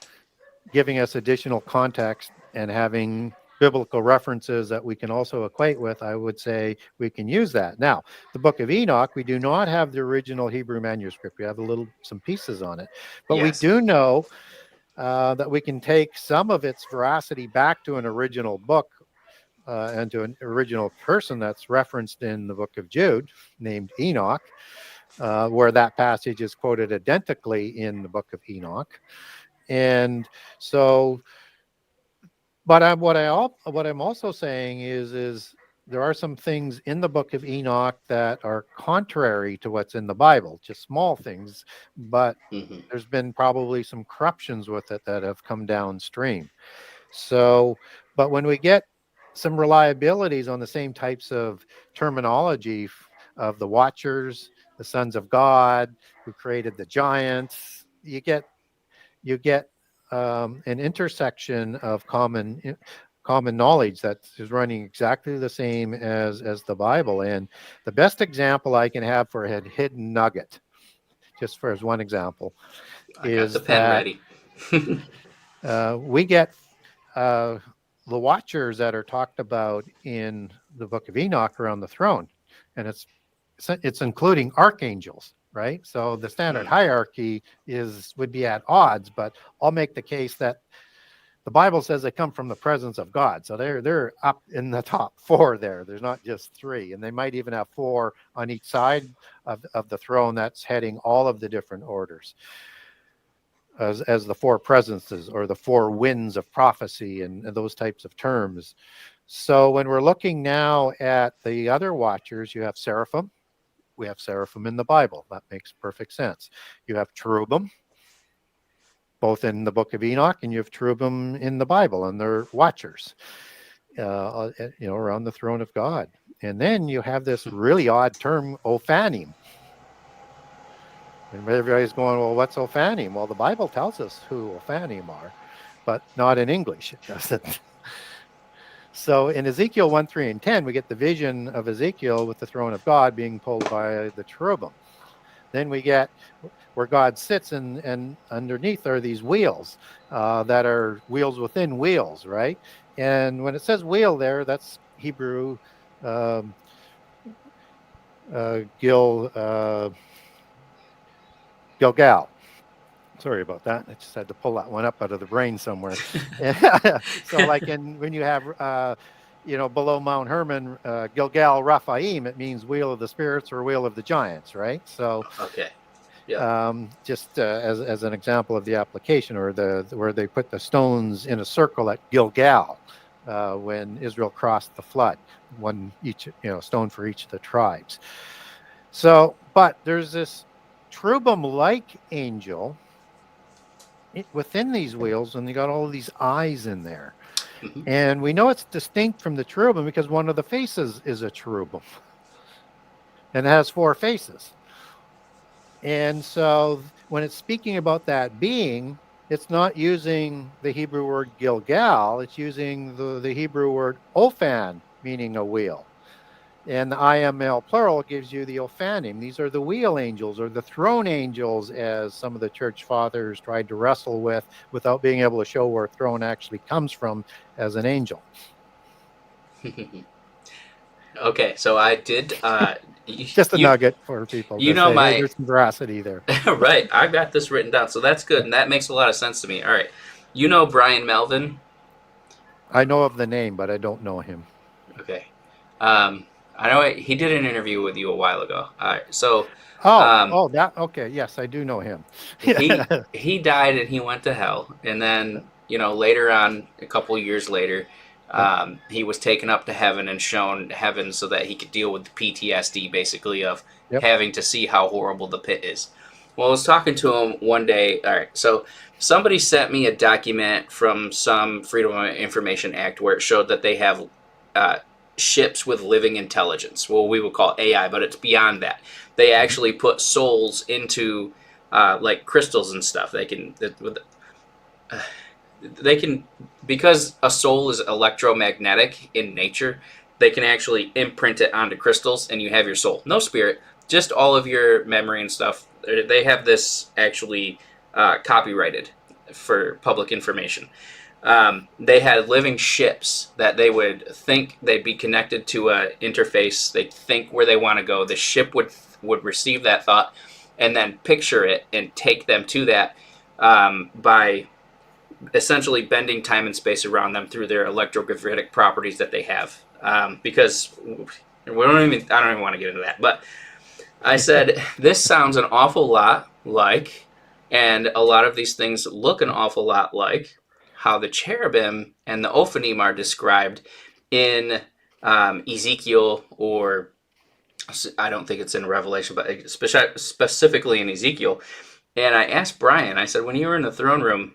giving us additional context and having biblical references that we can also equate with, I would say we can use that. Now, the book of Enoch, we do not have the original Hebrew manuscript. We have some pieces on it, but we Yes. do know that we can take some of its veracity back to an original book and to an original person that's referenced in the book of Jude, named Enoch, where that passage is quoted identically in the book of Enoch. And so, but what I'm also saying is there are some things in the book of Enoch that are contrary to what's in the Bible, just small things, but Hmm. there's been probably some corruptions with it that have come downstream. So, but when we get some reliabilities on the same types of terminology of the Watchers, the sons of God, who created the giants, you get an intersection of common knowledge that is running exactly the same as the Bible. And the best example I can have for a hidden nugget, just for as one example, I got the is pen that ready. we get uh, the Watchers that are talked about in the Book of Enoch around the throne, and it's including archangels, right? So the standard Mm. hierarchy would be at odds, but I'll make the case that the Bible says they come from the presence of God. So they're up in the top four there. There's not just three, and they might even have four on each side of the throne that's heading all of the different orders as the four presences or the four winds of prophecy and those types of terms. So when we're looking now at the other Watchers, you have seraphim. We have seraphim in the Bible. That makes perfect sense. You have cherubim, both in the book of Enoch, and you have cherubim in the Bible, and they're watchers, around the throne of God. And then you have this really odd term, Ophanim. And everybody's going, well, what's Ophanim? Well, the Bible tells us who Ophanim are, but not in English. It doesn't. So in Ezekiel 1, 3, and 10, we get the vision of Ezekiel with the throne of God being pulled by the cherubim. Then we get where God sits, and underneath are these wheels that are wheels within wheels, right? And when it says wheel there, that's Hebrew um, Gilgal. Sorry about that. I just had to pull that one up out of the brain somewhere. So, like when you have, below Mount Hermon, Gilgal Raphaim, it means wheel of the spirits or wheel of the giants, right? So, Okay. Yeah. just as an example of the application, or where they put the stones in a circle at Gilgal when Israel crossed the flood, one each, stone for each of the tribes. So, but there's this cherubim-like angel within these wheels, and they got all of these eyes in there. Hmm. And we know it's distinct from the cherubim because one of the faces is a cherubim and it has four faces. And so when it's speaking about that being, it's not using the Hebrew word Gilgal, it's using the Hebrew word Ophan, meaning a wheel. And the IML plural gives you the Ophanim. These are the wheel angels or the throne angels, as some of the church fathers tried to wrestle with without being able to show where throne actually comes from as an angel. Okay, so I did. Just a nugget for people You to know say, hey, my there's some veracity there. right. I've got this written down, so that's good, and that makes a lot of sense to me. All right, you know Brian Melvin. I know of the name, but I don't know him. Okay, I know he did an interview with you a while ago. All right, so Okay. Yes, I do know him. he died and he went to hell, and then later on, a couple years later, Yep. he was taken up to heaven and shown heaven so that he could deal with the PTSD, basically, of Yep. having to see how horrible the pit is. Well, I was talking to him one day. All right, so somebody sent me a document from some Freedom of Information Act where it showed that they have uh, ships with living intelligence. Well, we would call it AI, but it's beyond that. They Mhm. actually put souls into like crystals and stuff. They can, because a soul is electromagnetic in nature, they can actually imprint it onto crystals and you have your soul. No spirit, just all of your memory and stuff. They have this actually copyrighted for public information. They had living ships that they would think they'd be connected to a interface. They'd think where they want to go. The ship would receive that thought and then picture it and take them to that by essentially bending time and space around them through their electrogravitic properties that they have. Because I don't even want to get into that. But I said, this sounds an awful lot like, and a lot of these things look an awful lot like how the cherubim and the Ophanim are described in Ezekiel, or I don't think it's in Revelation, but specifically in Ezekiel. And I asked Brian, I said, when you were in the throne room,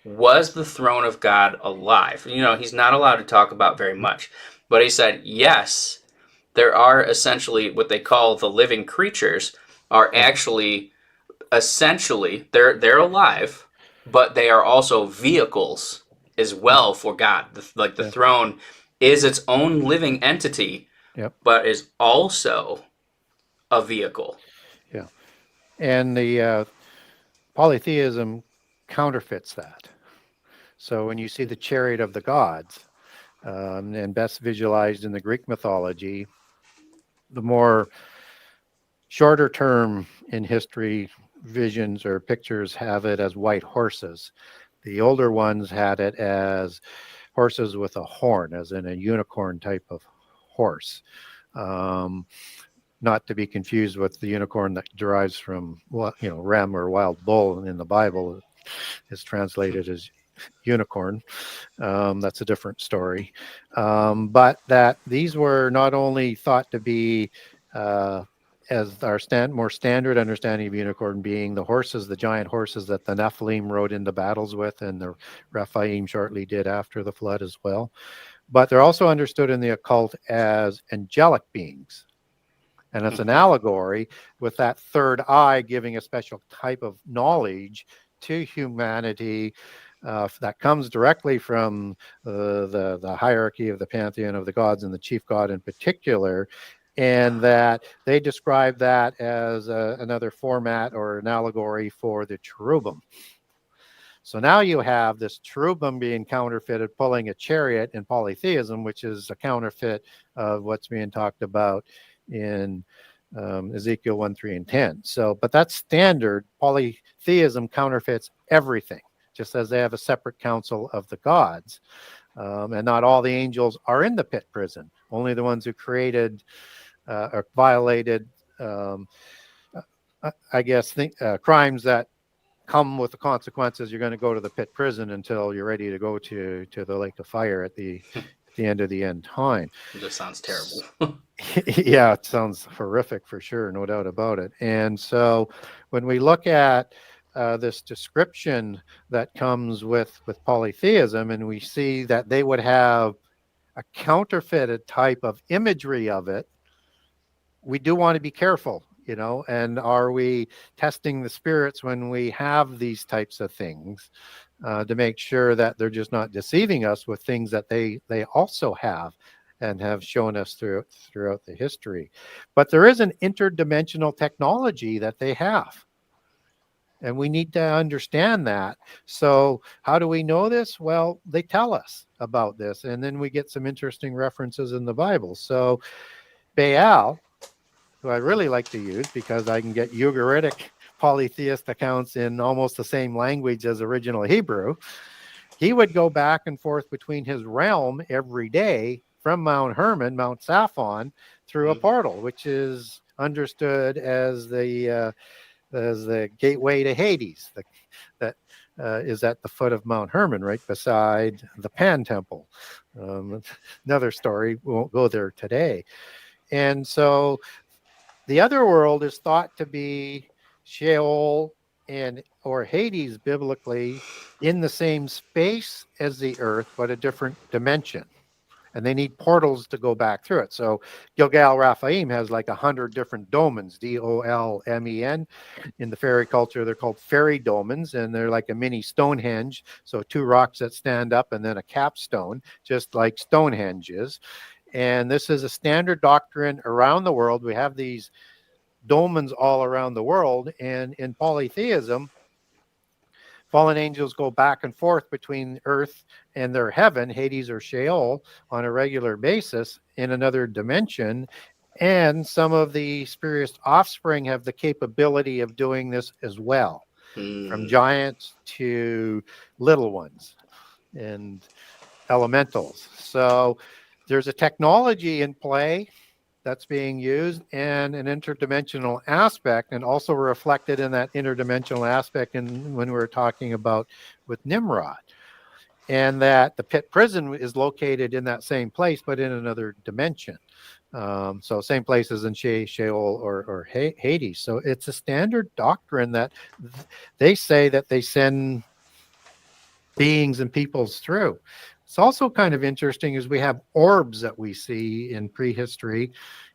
was the throne of God alive? You know, he's not allowed to talk about very much, but he said, yes, there are essentially what they call the living creatures are actually essentially they're alive, but they are also vehicles as well for God. The throne is its own living entity, but is also a vehicle. Yeah. And the polytheism counterfeits that. So when you see the chariot of the gods, and best visualized in the Greek mythology, the more shorter term in history visions or pictures have it as white horses. The older ones had it as horses with a horn, as in a unicorn type of horse. Not to be confused with the unicorn that derives from, ram or wild bull in the Bible is translated as unicorn. That's a different story. But that these were not only thought to be as our more standard understanding of unicorn being the horses, the giant horses that the Nephilim rode into battles with, and the Rephaim shortly did after the flood as well. But they're also understood in the occult as angelic beings. And it's an allegory with that third eye giving a special type of knowledge to humanity that comes directly from the hierarchy of the pantheon of the gods, and the chief god in particular, and that they describe that as another format or an allegory for the cherubim. So now you have this cherubim being counterfeited, pulling a chariot in polytheism, which is a counterfeit of what's being talked about in Ezekiel 1, 3, and 10. So, but that's standard. Polytheism counterfeits everything, just as they have a separate council of the gods. And not all the angels are in the pit prison. Only the ones who created or violated, crimes that come with the consequences. You're going to go to the pit prison until you're ready to go to the lake of fire at the end of the end time. It just sounds terrible. Yeah, it sounds horrific for sure, no doubt about it. And so when we look at this description that comes with polytheism, and we see that they would have a counterfeited type of imagery of it, we do want to be careful, and are we testing the spirits when we have these types of things to make sure that they're just not deceiving us with things that they also have and have shown us throughout the history. But there is an interdimensional technology that they have, and we need to understand that. So how do we know this? Well, they tell us about this, and then we get some interesting references in the Bible. So Baal, who I really like to use because I can get Ugaritic polytheist accounts in almost the same language as original Hebrew, he would go back and forth between his realm every day from Mount Hermon, Mount Saphon, through a portal, which is understood as the gateway to Hades, that is at the foot of Mount Hermon, right beside the Pan Temple. Another story, we won't go there today. And so the other world is thought to be Sheol or Hades biblically, in the same space as the earth, but a different dimension. And they need portals to go back through it. So Gilgal Raphaim has like 100 different domens, Dolmen. In the fairy culture, they're called fairy domens, and they're like a mini Stonehenge. So two rocks that stand up and then a capstone, just like Stonehenge is. And this is a standard doctrine around the world. We have these domens all around the world. And in polytheism fallen angels go back and forth between earth and their heaven, Hades or Sheol, on a regular basis in another dimension. And some of the spiritual offspring have the capability of doing this as well, from giants to little ones and elementals. So there's a technology in play that's being used and an interdimensional aspect, and also reflected in that interdimensional aspect in when we were talking about with Nimrod. And that the pit prison is located in that same place, but in another dimension. So same place as in Sheol or Hades. So it's a standard doctrine that they say that they send beings and peoples through. It's also kind of interesting is we have orbs that we see in prehistory,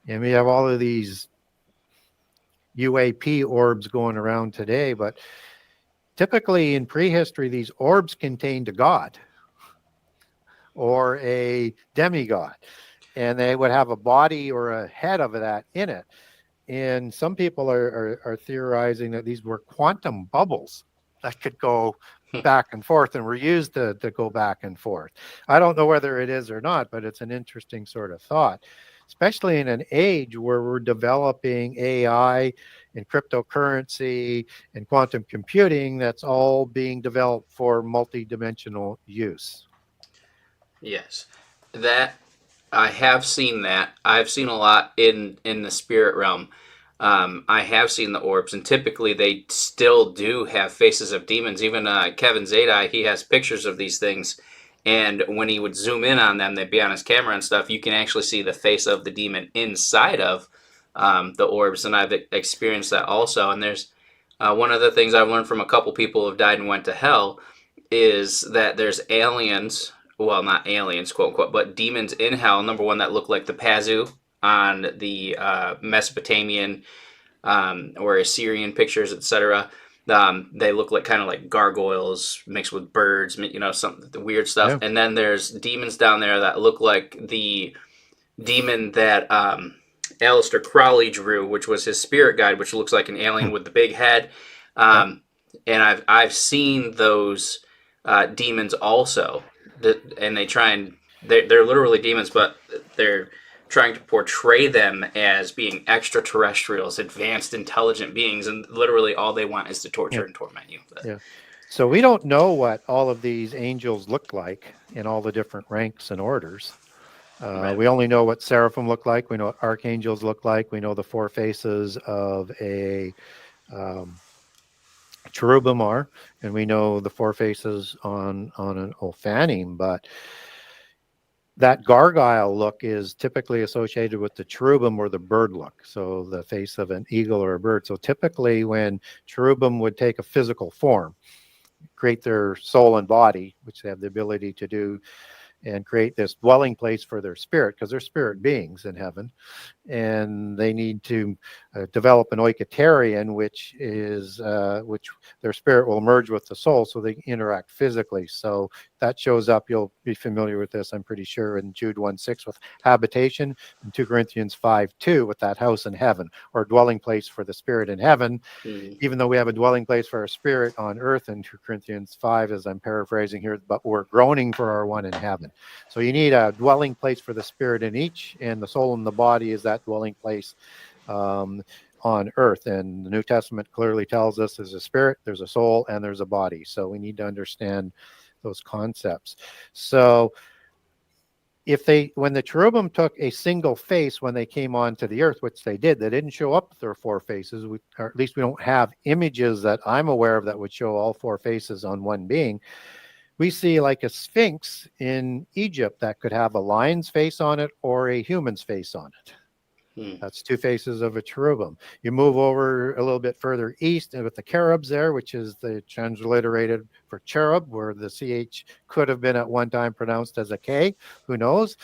and we have all of these UAP orbs going around today, but typically in prehistory, these orbs contained a god or a demigod, and they would have a body or a head of that in it. And some people are theorizing that these were quantum bubbles that could go back and forth and were used to go back and forth. I don't know whether it is or not, but it's an interesting sort of thought, especially in an age where we're developing AI and cryptocurrency and quantum computing that's all being developed for multidimensional use. Yes, that I have seen that. I've seen a lot in the spirit realm. I have seen the orbs, and typically they still do have faces of demons. Even Kevin Zadai, he has pictures of these things, and when he would zoom in on them, they'd be on his camera and stuff. You can actually see the face of the demon inside of the orbs, and I've experienced that also. And there's one of the things I've learned from a couple people who have died and went to hell is that there's aliens, well, not aliens, quote unquote, but demons in hell. Number one, that look like the Pazu on the Mesopotamian or Assyrian pictures, etc. They look like kind of like gargoyles mixed with birds, some the weird stuff. Yeah. And then there's demons down there that look like the demon that Aleister Crowley drew, which was his spirit guide, which looks like an alien with the big head. And I've seen those demons also, and they try and they're literally demons, but they're trying to portray them as being extraterrestrials, advanced, intelligent beings, and literally all they want is to torture and torment you. Yeah. So we don't know what all of these angels look like in all the different ranks and orders. Right. We only know what seraphim look like. We know what archangels look like. We know the four faces of a cherubim are, and we know the four faces on an Ophanim, but that gargoyle look is typically associated with the cherubim or the bird look, so the face of an eagle or a bird. So typically when cherubim would take a physical form, create their soul and body, which they have the ability to do, and create this dwelling place for their spirit, because they're spirit beings in heaven, and they need to develop an oiketerion, which their spirit will merge with the soul, so they interact physically. So that shows up. You'll be familiar with this, I'm pretty sure, in Jude 1:6 with habitation, and 2 Corinthians 5:2 with that house in heaven, or dwelling place for the spirit in heaven. Even though we have a dwelling place for our spirit on earth in 2 Corinthians 5, as I'm paraphrasing here, but we're groaning for our one in heaven. So you need a dwelling place for the spirit in each, and the soul and the body is that dwelling place on earth. And the New Testament clearly tells us there's a spirit, there's a soul, and there's a body. So we need to understand those concepts. So when the cherubim took a single face when they came onto the earth, which they didn't show up with their four faces, or at least we don't have images that I'm aware of that would show all four faces on one being. We see like a sphinx in Egypt that could have a lion's face on it or a human's face on it. That's two faces of a cherubim. You move over a little bit further east and with the cherubs there, which is the transliterated for cherub, where the CH could have been at one time pronounced as a K. Who knows?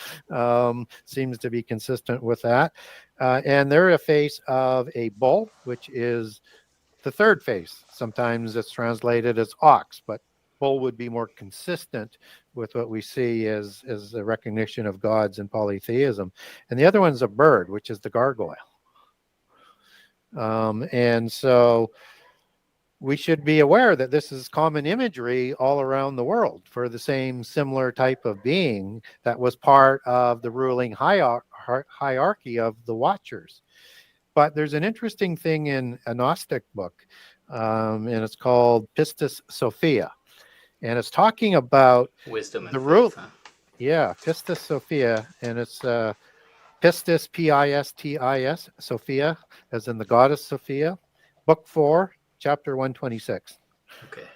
Seems to be consistent with that. And they're a face of a bull, which is the third face. Sometimes it's translated as ox, but bull would be more consistent with what we see as the recognition of gods and polytheism. And the other one's a bird, which is the gargoyle. And so we should be aware that this is common imagery all around the world for the same similar type of being that was part of the ruling hierarchy of the Watchers. But there's an interesting thing in a Gnostic book, and it's called Pistis Sophia. And it's talking about Wisdom and the rule. faith, huh? Yeah, Pistis Sophia. And it's Pistis, Pistis, Sophia, as in the goddess Sophia, book 4, chapter 126. Okay.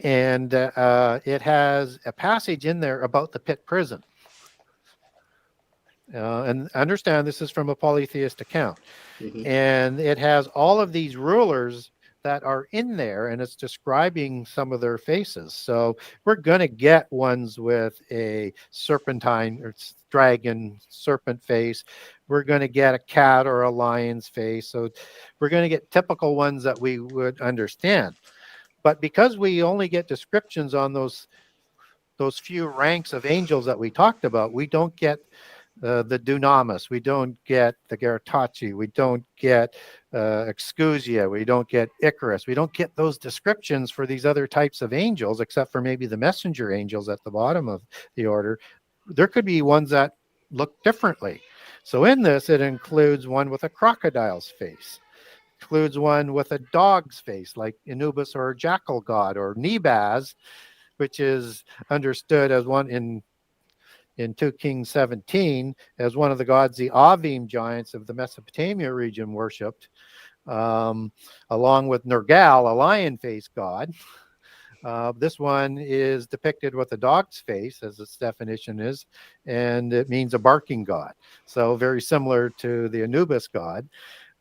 And it has a passage in there about the pit prison. And understand this is from a polytheist account. Mm-hmm. And it has all of these rulers that are in there, and it's describing some of their faces. So we're going to get ones with a serpentine or dragon serpent face. We're going to get a cat or a lion's face. So we're going to get typical ones that we would understand. But because we only get descriptions on those few ranks of angels that we talked about, we don't get the Dunamis, we don't get the Geratology, we don't get Excusia, we don't get Icarus, we don't get those descriptions for these other types of angels, except for maybe the messenger angels at the bottom of the order. There could be ones that look differently. So in this, it includes one with a crocodile's face, includes one with a dog's face, like Anubis or jackal god, or Nebaz, which is understood as one in 2 Kings 17 as one of the gods the Avim giants of the Mesopotamia region worshipped, along with Nergal, a lion-faced god. This one is depicted with a dog's face, as its definition is, and it means a barking god. So very similar to the Anubis god.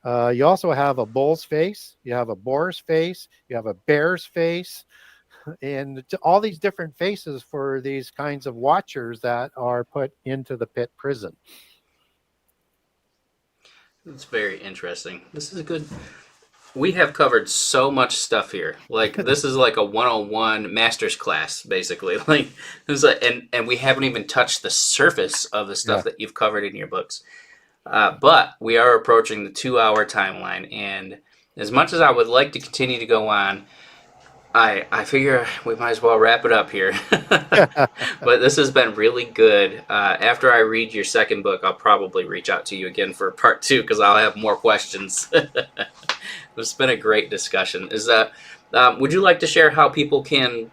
You also have a bull's face, you have a boar's face, you have a bear's face, and all these different faces for these kinds of watchers that are put into the pit prison. It's very interesting. This is a good. We have covered so much stuff here. Like this is like a 101 master's class, basically. Like, and we haven't even touched the surface of the stuff that you've covered in your books. But we are approaching the 2-hour timeline, and as much as I would like to continue to go on, I figure we might as well wrap it up here. But this has been really good. After I read your second book, I'll probably reach out to you again for part 2 because I'll have more questions. It's been a great discussion. Would you like to share how people can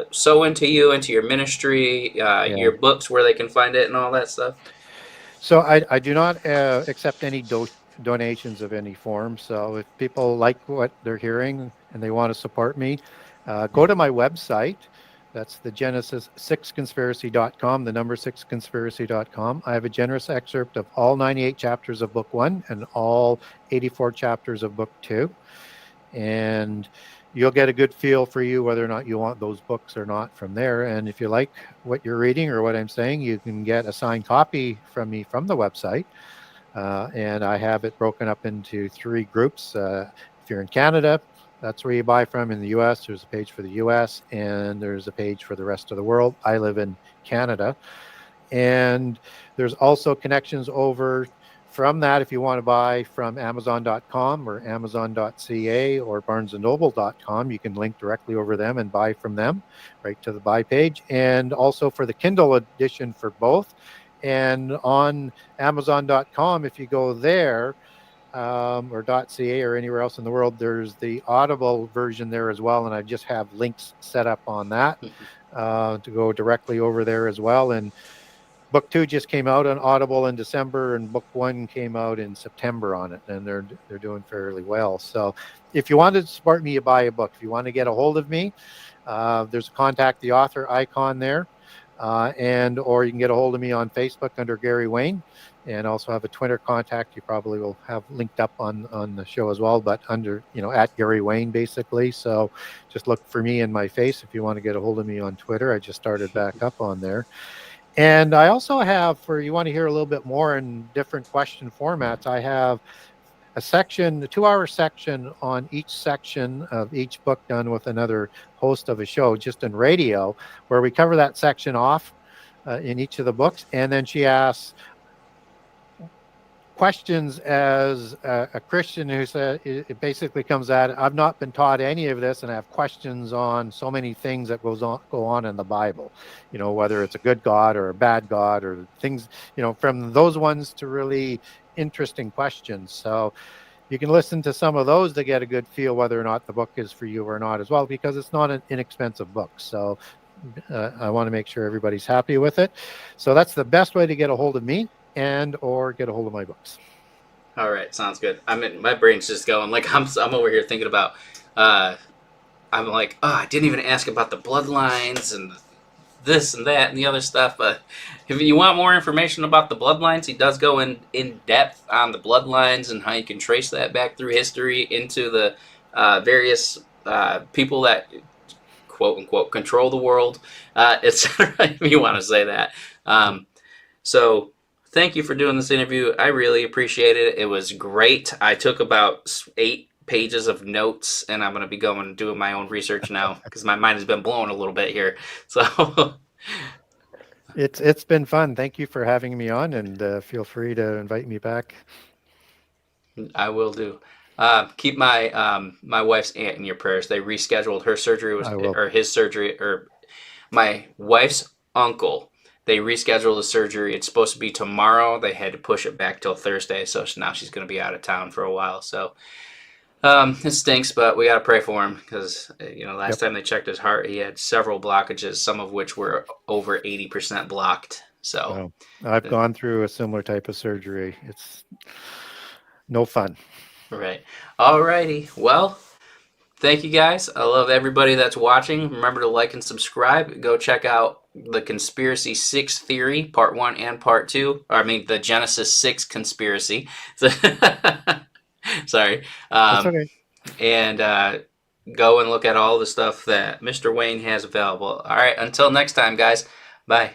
sow into you, into your ministry, your books, where they can find it and all that stuff? So I do not accept any donations of any form. So if people like what they're hearing and they want to support me, go to my website. That's the Genesis6conspiracy.com, the number 6conspiracy.com. I have a generous excerpt of all 98 chapters of book 1 and all 84 chapters of book 2. And you'll get a good feel for you whether or not you want those books or not from there. And if you like what you're reading or what I'm saying, you can get a signed copy from me from the website. And I have it broken up into 3 groups. If you're in Canada, that's where you buy from. In the US, there's a page for the US, and there's a page for the rest of the world. I live in Canada. And there's also connections over from that. If you want to buy from Amazon.com or Amazon.ca or BarnesandNoble.com, you can link directly over them and buy from them right to the buy page. And also for the Kindle edition for both. And on Amazon.com, if you go there, or .ca or anywhere else in the world, there's the Audible version there as well, and I just have links set up on that to go directly over there as well. And book 2 just came out on Audible in December, and book 1 came out in September on it, and they're doing fairly well. So if you want to support me, you buy a book. If you want to get a hold of me, there's a contact the author icon there, and or you can get a hold of me on Facebook under Gary Wayne, and also have a Twitter contact you probably will have linked up on the show as well, but under, at Gary Wayne, basically. So just look for me in my face if you want to get a hold of me on Twitter. I just started back up on there. And I also have, for you want to hear a little bit more in different question formats, I have a section, the 2-hour section on each section of each book done with another host of a show, just in radio, where we cover that section off in each of the books. And then she asks questions as a Christian who said it basically comes at it, I've not been taught any of this and I have questions on so many things that go on in the Bible, whether it's a good God or a bad God or things, from those ones to really interesting questions. So you can listen to some of those to get a good feel whether or not the book is for you or not as well, because it's not an inexpensive book. So I want to make sure everybody's happy with it. So that's the best way to get a hold of me and or get a hold of my books. All right, sounds good. My brain's just going like I'm over here thinking about. I'm like, oh, I didn't even ask about the bloodlines and this and that and the other stuff. But if you want more information about the bloodlines, he does go in depth on the bloodlines and how you can trace that back through history into the various people that quote unquote control the world, etc. If you want to say that. So thank you for doing this interview. I really appreciate it. It was great. I took about 8 pages of notes, and I'm going to be going and doing my own research now because my mind has been blown a little bit here. So it's been fun. Thank you for having me on, and feel free to invite me back. I will do. Keep my my wife's aunt in your prayers. They rescheduled her surgery or his surgery, or my wife's uncle. They rescheduled the surgery. It's supposed to be tomorrow. They had to push it back till Thursday, so now she's going to be out of town for a while. So it stinks, but we got to pray for him because last time they checked his heart, he had several blockages, some of which were over 80% blocked. So I've gone through a similar type of surgery. It's no fun. Right. All righty. Well, thank you guys. I love everybody that's watching. Remember to like and subscribe. Go check out the Conspiracy 6 Theory, Part 1 and Part 2. Or, I mean, the Genesis 6 Conspiracy. Sorry. That's okay. And go and look at all the stuff that Mr. Wayne has available. All right. Until next time, guys. Bye.